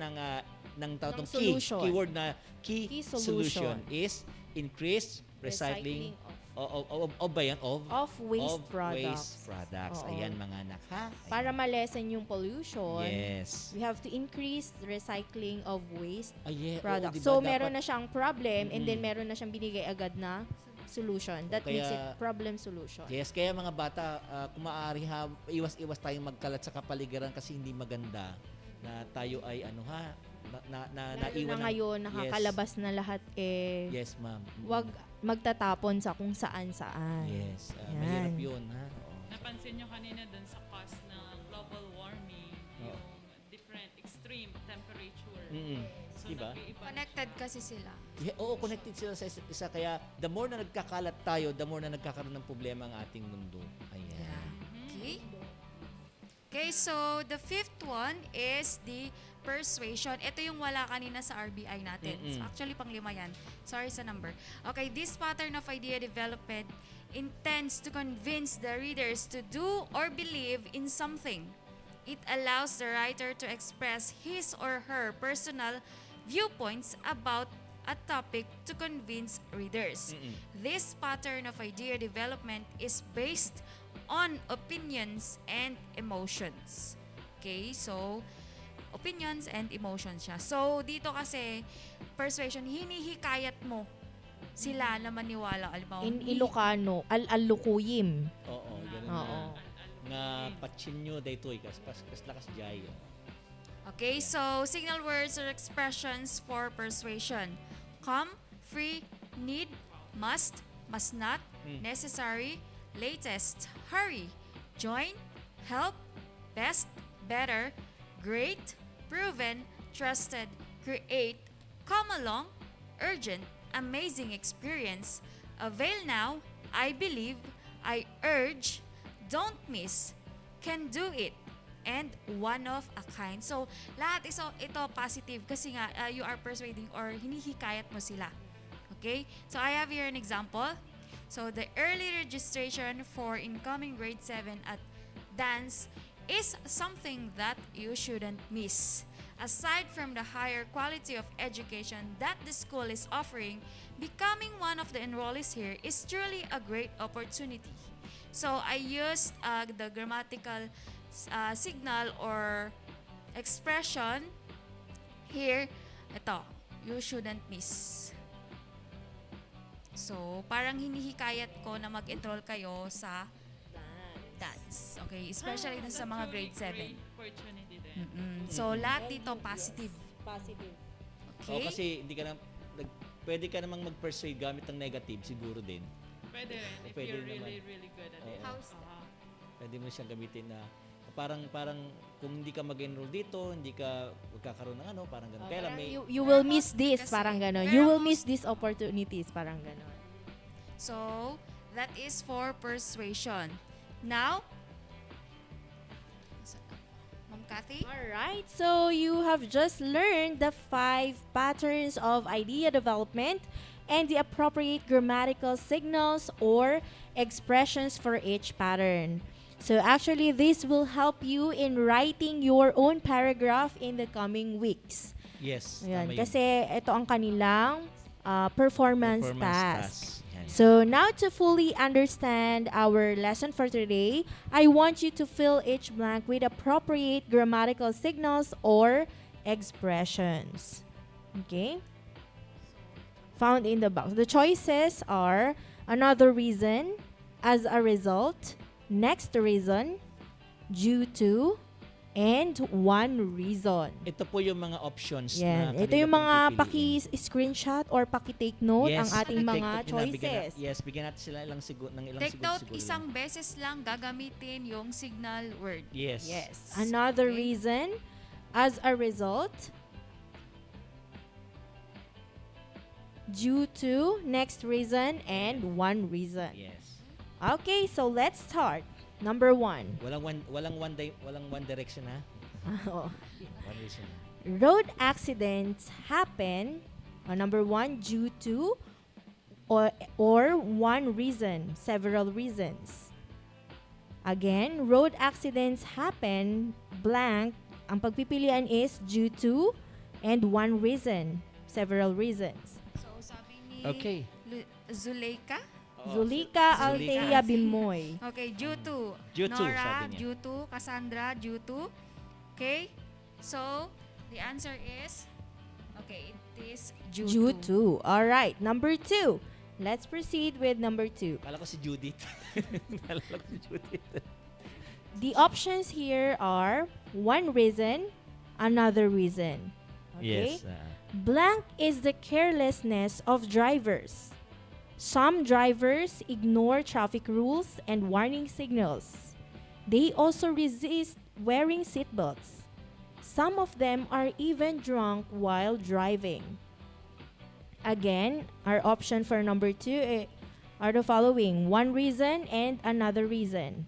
ng tawag solution. keyword na key solution. is increased recycling of waste products. Oo. Ayan mga anak ha. Para ma-lessen yung pollution, Yes. we have to increase recycling of waste products. Diba, So, meron na siyang problem and then meron na siyang binigay agad na solution. That makes it problem solution. Yes, kaya mga bata, kung maaari iwas-iwas tayong magkalat sa kapaligiran kasi hindi maganda na tayo ay Lalo naiwan na ngayon, nakakalabas na lahat Yes, ma'am. wag magtatapon sa kung saan-saan. Yes. Yan. Mahirap yun, ha? Oo. Napansin nyo kanina dun sa cause ng global warming, yung different extreme temperature. So, Diba? nag-iiba na Connected kasi sila. Oo, connected sila sa isa't isa. Kaya the more na nagkakalat tayo, the more na nagkakaroon ng problema ang ating mundo. Ayan. Okay? Okay, so the fifth one is the persuasion. Ito yung wala kanina sa RBI natin. So actually, pang-5 yan. Sorry sa number. Okay, this pattern of idea development intends to convince the readers to do or believe in something. It allows the writer to express his or her personal viewpoints about a topic to convince readers. This pattern of idea development is based on opinions and emotions. Okay, so opinions and emotions siya. So dito kasi persuasion, hinihikayat mo sila na maniwala. Alimbawa, In Ilocano, al-alukuyim. Oo, ganun Oo. nga patsinyo daytoy kas lakas jay. Okay, so signal words or expressions for persuasion. Come, free, need, must not, necessary, latest, hurry, join, help, best, better, great, proven, trusted, create, come along, urgent, amazing experience, avail now, I believe, I urge, don't miss, can do it, and one of a kind. So, lahat ito positive kasi nga you are persuading or hinihikayat mo sila. Okay? So, I have here an example. So, the early registration for incoming grade 7 at dance is something that you shouldn't miss. Aside from the higher quality of education that the school is offering, becoming one of the enrollees here is truly a great opportunity. So, I used the grammatical signal or expression here. Ito, you shouldn't miss. So, parang hinihikayat ko na mag-enroll kayo sa dance. Okay, especially dun sa mga grade 7. great opportunity din. So, lahat dito positive. Positive. Okay? Oo, kasi hindi ka na pwede ka namang mag-persuade gamit ng negative siguro din. Pwede rin, if Pwede you're naman. really, really good at it. How's Pwede mo siyang gamitin na parang kung hindi ka mag-enroll dito, hindi ka magkakaroon ng parang ganun. Kaya lang may You will miss this, Kasi parang gano'n. very You will most- miss these opportunities, parang gano'n. So, that is for persuasion. Now, Ma'am Cathy? Alright, so you have just learned the 5 patterns of idea development and the appropriate grammatical signals or expressions for each pattern. So actually, this will help you in writing your own paragraph in the coming weeks. yes, Ayan, tama yun. kasi ito ang kanilang performance task. Yan. So now to fully understand our lesson for today, I want you to fill each blank with appropriate grammatical signals or expressions. Okay? Found in the box. The choices are another reason, as a result, next reason, due to, and one reason. Ito po yung mga options Yan. na Ito yung kanina mga pong pipiliin. paki-screenshot or paki-take note ang ating take mga note yun na, choices. bigyan natin sila ng ilang Take segundo note, siguro. isang beses lang gagamitin yung signal word. Yes. Yes. Another Okay. reason, as a result, due to, next reason, and one reason. Yes. Okay, so let's start. Number 1. Walang one direction ha. One reason. Road accidents happen, number 1, due to, or one reason, several reasons. Again, road accidents happen, blank, ang pagpipilian is due to, and one reason, several reasons. So, sabi ni Okay. Zuleika? Zulika Althea Bimoy. Okay, due to. Due to, Nora, sabi niya. due to. Cassandra, due to. Okay? So, the answer is, okay, it is due, Due to. All right, number 2. Let's proceed with number 2. Kala ko si Judith. Kala ko si Judith. The options here are one reason, another reason. Okay? Yes. Blank is the carelessness of drivers. Some drivers ignore traffic rules and warning signals. They also resist wearing seatbelts. Some of them are even drunk while driving. Again, our option for number 2 are the following: one reason and another reason.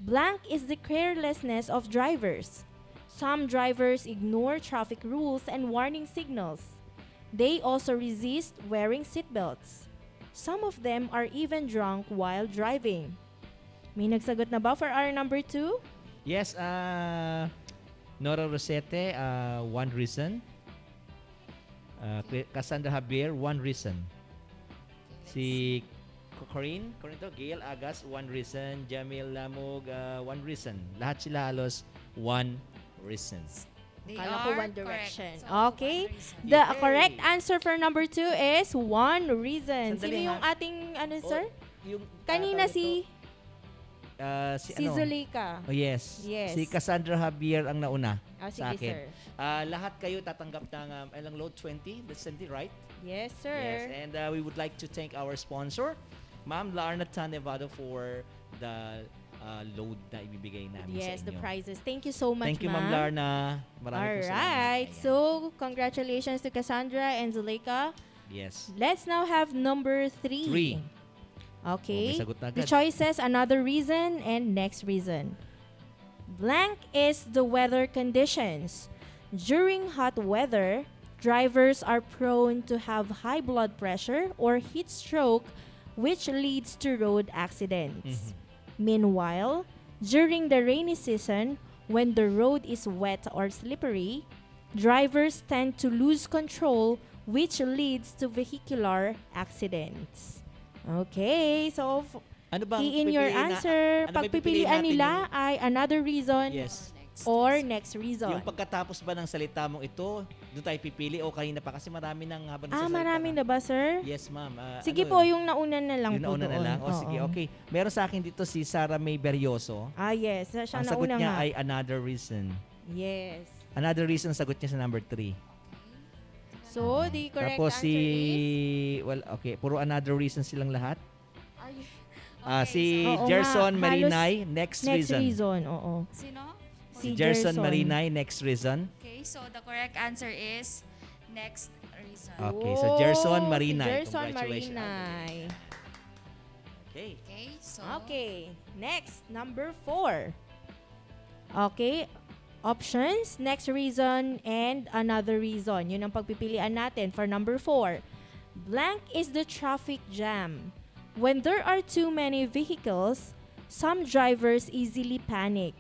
Blank is the carelessness of drivers. Some drivers ignore traffic rules and warning signals. They also resist wearing seatbelts. Some of them are even drunk while driving. May nagsagot na ba for our number 2? Yes, Nora Rosete, one reason. Cassandra Javier, one reason. Si Corinne to, Gail Agas, one reason. Jamil Lamog, one reason. Lahat sila halos one reason. They Kala ko are One Direction. correct. So, Okay. one reason. The Yay! correct answer for number 2 is one reason. Sandali, Sino yung ha? ating sir? Yung, Kanina tawag si ito, Zuleika. Oh, yes. Yes. Si Cassandra Javier ang nauna Sige, sa akin. sir. Lahat kayo tatanggap ng ilang load 20. That's 20, right? Yes, sir. Yes. And we would like to thank our sponsor, Ma'am Larna Tanevado, for the load na ibibigay namin Yes, sa the inyo. prizes. Thank you so much, Thank you, Ma'am Larna. Maraming po salamat. Alright. Ayan. So, congratulations to Cassandra and Zuleika. Yes. Let's now have number 3. 3. Okay. may sagot na The agad. choices, another reason and next reason. Blank is the weather conditions. During hot weather, drivers are prone to have high blood pressure or heat stroke, which leads to road accidents. Meanwhile, during the rainy season, when the road is wet or slippery, drivers tend to lose control, which leads to vehicular accidents. Okay, so Ano bang key in your pipiliin answer. ano ba pipiliin Pagpipilian natin nila ay another reason Yes. or next reason. Yung pagkatapos ba ng salita mong ito, doon tayo pipili o kanina pa kasi marami nang habang nagsasalita Marami na ba, sir? Yes, ma'am. Sige ano po, yun? yung nauna na lang Yung po nauna na doon. lang? O sige, Oo. okay. Meron sa akin dito si Sarah May Berioso. Yes. Siya Ang sagot nauna niya nga. ay another reason. Yes. Another reason, sagot niya sa number 3. So, the correct Tapos answer is... well, okay. Puro another reason silang lahat. Are you... Si Oo nga, Gerson halos Marinay, next Next reason. reason, oo. Sino? Si Gerson Marinay, next reason. Okay, so the correct answer is next reason. Okay, so Gerson Marinay. Si Gerson Congratulations. Marinay. Okay, so... Okay, next, number 4. Okay, options, next reason, and another reason. Yun ang pagpipilian natin for number 4. Blank is the traffic jam. When there are too many vehicles, some drivers easily panic,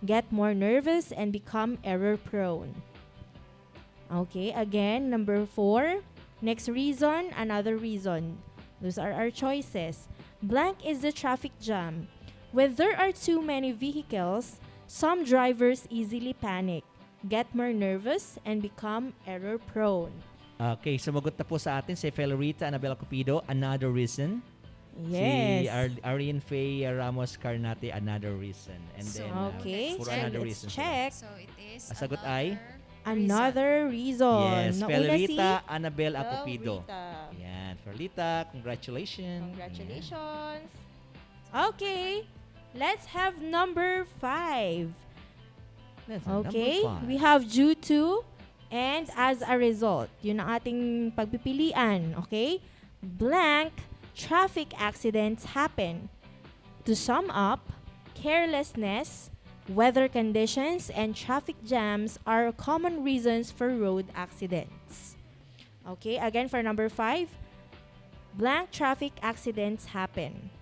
get more nervous, and become error-prone. Okay, again, number 4. Next reason, another reason. Those are our choices. Blank is the traffic jam. When there are too many vehicles, some drivers easily panic, get more nervous, and become error-prone. Okay, sumagot na po sa atin si Felorita Anabela Cupido, another reason. Yes. Si Arian Faye Ramos Carnate, another reason. And then, Okay, puro check. another Let's reason. check. So it is Ang sagot ay? Another reason. Yes, Nauna Felorita si Anabel Acupido. Felorita. Yan, Felorita, congratulations. Congratulations. Okay, let's have number 5. Okay, we have due to and as a result. Yun ang ating pagpipilian. Okay, blank, traffic accidents happen. To sum up, carelessness, weather conditions, and traffic jams are common reasons for road accidents. Okay, again for number 5, blank traffic accidents happen.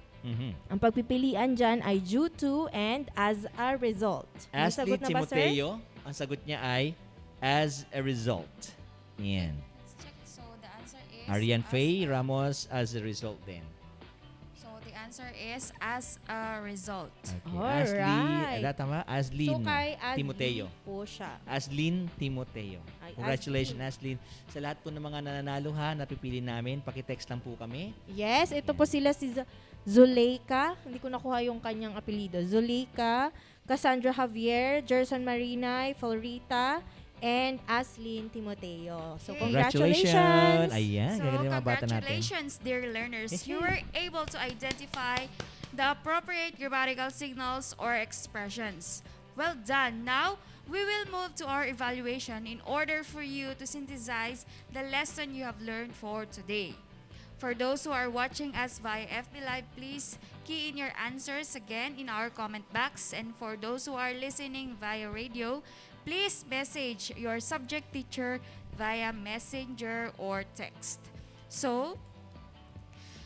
Ang pagpipilian dyan ay due to and as a result. May Ashley sagot na ba, sir? Timoteo, ang sagot niya ay as a result. Yan. Let's check. So the answer is... Arian Faye Ramos, as a result din. So the answer is as a result. Okay. Alright. Tama? Aslin So kay Ashley Timoteo. po siya. Aslin Timoteo. Ay, Congratulations, Aslin. Sa lahat po ng mga nananalo ha, napipili namin, pakitext lang po kami. Yes, ito po sila si Zuleika. Hindi ko nakuha yung kanyang apelido. Zuleika, Cassandra Javier, Gerson Marinay, Florita, and Aslin Timoteo. So, Okay. congratulations! Ayan, So, gaganda yung mga bata natin. congratulations, dear learners. You were able to identify the appropriate grammatical signals or expressions. Well done. Now, we will move to our evaluation in order for you to synthesize the lesson you have learned for today. For those who are watching us via FB Live, please key in your answers again in our comment box. And for those who are listening via radio, please message your subject teacher via messenger or text. So,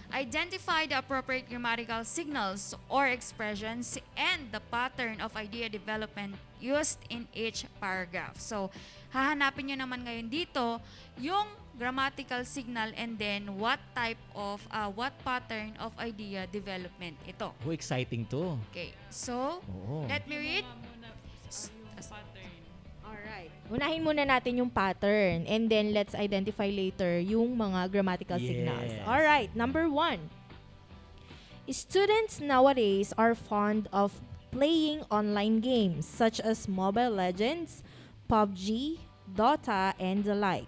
identify the appropriate grammatical signals or expressions and the pattern of idea development used in each paragraph. So, hahanapin nyo naman ngayon dito yung grammatical signal and then what pattern of idea development ito. Oh, exciting to. Okay, so, Oo. let me read. Yung pattern. Alright. Unahin muna natin yung pattern and then let's identify later yung mga grammatical signals. Yes. Alright, number 1. Students nowadays are fond of playing online games such as Mobile Legends, PUBG, Dota, and the like.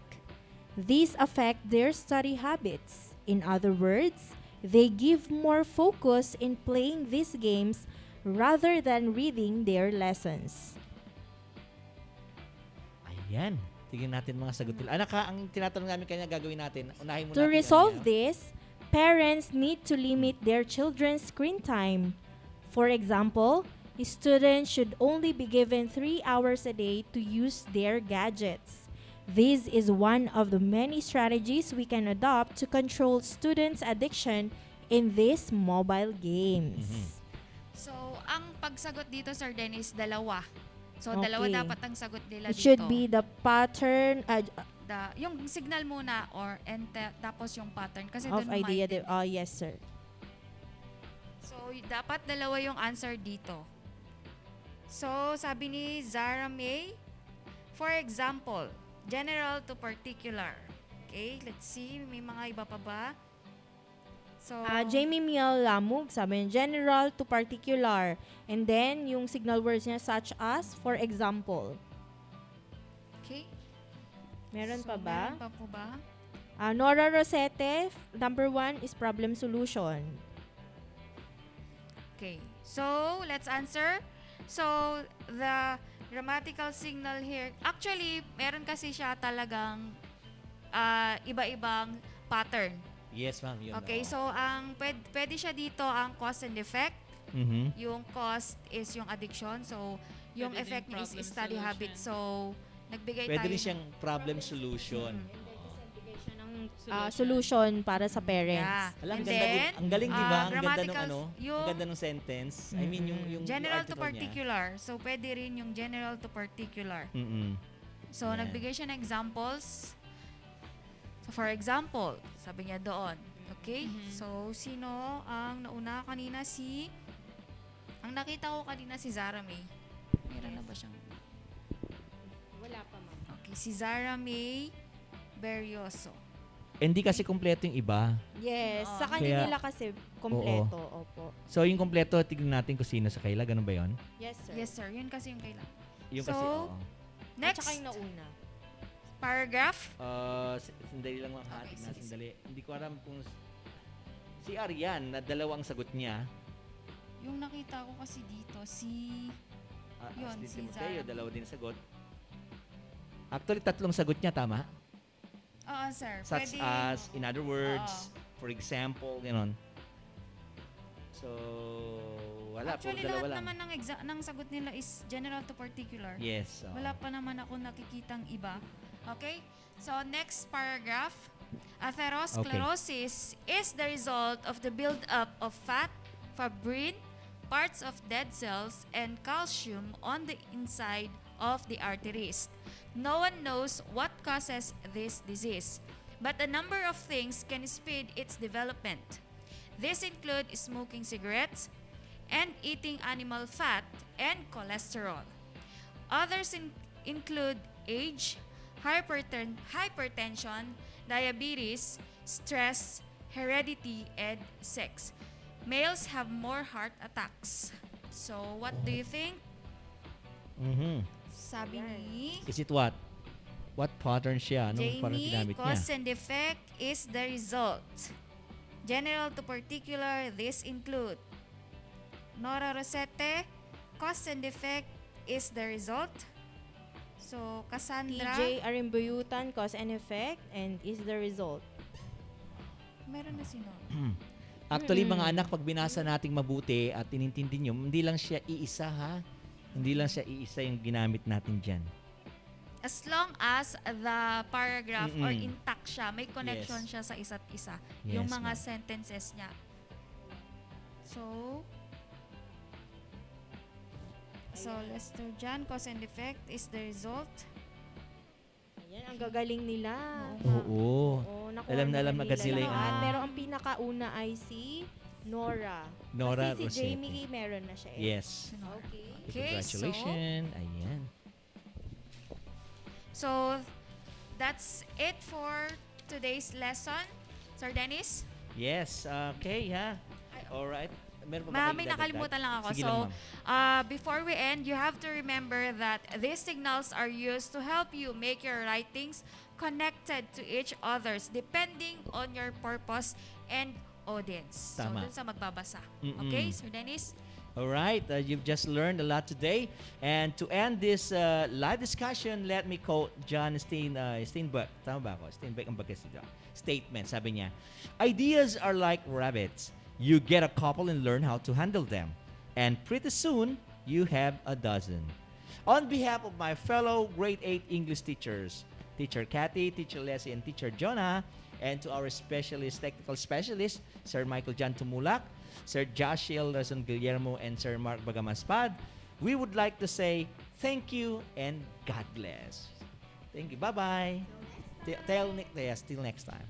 These affect their study habits. In other words, they give more focus in playing these games rather than reading their lessons. Ayan. Tingnan natin mga sagot nila. Ang tinatanong namin kanya gagawin natin, unahin mo To natin. resolve this, parents need to limit their children's screen time. For example, students should only be given 3 hours a day to use their gadgets. This is one of the many strategies we can adopt to control students' addiction in these mobile games. So, ang pagsagot dito, Sir Dennis, dalawa. So, dalawa Okay. dapat ang sagot nila It dito. should be the pattern Yung signal muna tapos yung pattern. Kasi of doon idea. maintindihan. Oh, yes, sir. So, dapat dalawa yung answer dito. So, sabi ni Zara May, for example, general to particular. Okay, let's see. May mga iba pa ba? So, Jamie Miel Lamug, sabi niya, general to particular. And then, yung signal words niya such as, for example. okay. Meron So, pa ba? Meron pa po ba? Nora Rosete, number 1 is problem solution. Okay. So, let's answer. So, the grammatical signal here, actually, meron kasi siya talagang iba-ibang pattern. Yes, ma'am. Yun. Okay, so ang pwede siya dito ang cause and effect. Mhm. Yung cause is yung addiction. So, yung Pwede effect din niya is problem study solution. habit. So, nagbigay Pwede tayo rin siyang problem solution. Solution para sa parents. Yeah. Alam, And ganda, then, ang galing, di ba? Ang ganda nung grammatical, ang ganda nung sentence. I mean, yung general to article niya. particular. So, pwede rin yung general to particular. Mm-mm. So, Yan. nagbigay siya ng examples. So, for example, sabi niya doon. Okay? So, sino ang nauna kanina? Ang nakita ko kanina si Zara May. Meron na ba siyang? Wala pa, ma'am. Okay, si Zara May Berrioso. Hindi kasi kumpleto yung iba. Yes, Oo. sa kanya Kaya- nila kasi kompleto. Opo. So, yung kumpleto, tignan natin kung sino sa kaila. Ganun ba yun? Yes, sir. Yes, sir. Yun kasi yung kailangan. Yung So, kasi, oo. At Next saka yung nauna. paragraph. Sandali lang mga Okay, hatik na, sige, sandali. Hindi ko alam kung si Arian, na dalawang sagot niya. Yung nakita ko kasi dito, Yun, Ashley si Timoteo, Zara. dalawa din sagot. Actually, tatlong sagot niya, tama? Oo, sir. Such Pwede, as, in other words, Oo. for example, gano'n. So, wala. Actually, puro dalawa lahat lang. naman ng sagot nila is general to particular. Yes. oo. Wala pa naman ako nakikitang iba. Okay? So, next paragraph. Atherosclerosis is the result of the buildup of fat, fibrin, parts of dead cells, and calcium on the inside of the arteries. No one knows what causes this disease, but a number of things can speed its development. These include smoking cigarettes and eating animal fat and cholesterol. Others include age, hypertension, diabetes, stress, heredity, and sex. Males have more heart attacks. So, what do you think? Mhm. Sabi ni... Is it what? What pattern siya? Anong pattern Jamie, ginamit niya? cause and effect is the result. General to particular, this include. Nora Rosette, cause and effect is the result. So, Cassandra, TJ Arimbuyutan, cause and effect, and is the result. meron na si Nora. Actually, mga anak, pag binasa nating mabuti at tinintindi nyo, hindi lang siya iisa, ha? Hindi lang siya iisa yung ginamit natin dyan. As long as the paragraph or intact siya, may connection siya sa isa't isa. Yung Yes, mga ma'am. sentences niya. So, Lester Jan, cause and effect is the result. Ayan, ang gagaling nila. Oo. Nakuha Alam na nila alam agad sila yung lahat. ano. Pero ang pinakauna ay si Nora. Nora Kasi si Rosette. Jamie meron na siya. Yes. Okay. Congratulations. Ayan. So, that's it for today's lesson. Sir Dennis? Yes. Okay, ha? Alright. Meron pa ba Ma'am, kayong may idadagdag? nakalimutan lang ako. Sige So, lang, ma'am. before we end, you have to remember that these signals are used to help you make your writings connected to each others depending on your purpose and audience. So, Tama. dun sa magbabasa. Mm-mm. Okay, Sir Dennis? Alright, you've just learned a lot today. And to end this live discussion, let me quote John Steinbeck. Tama ba ako? Steinbeck ang bagay statement. Sabi niya, ideas are like rabbits. You get a couple and learn how to handle them. And pretty soon, you have a dozen. On behalf of my fellow grade 8 English teachers, Teacher Cathy, Teacher Leslie, and Teacher Jonah, and to our technical specialist, Sir Michael Jan Tumulak, Sir Joshua Razon Guillermo, and Sir Mark Bagamaspad, we would like to say thank you and God bless. Thank you. Bye-bye. Till next time.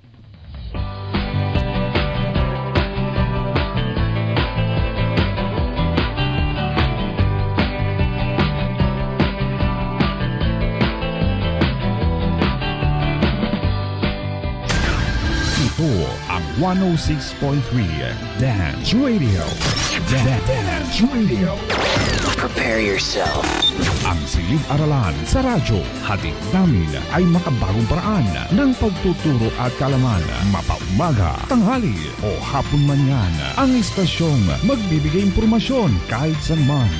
Ito ang 106.3 Dance Radio. Dance Radio. Prepare yourself. Ang silid-aralan sa radyo, hatid namin ay makabagong paraan ng pagtuturo at kalaman. Mapaumaga, tanghali o hapon man yan, ang istasyong magbibigay impormasyon kahit saan man.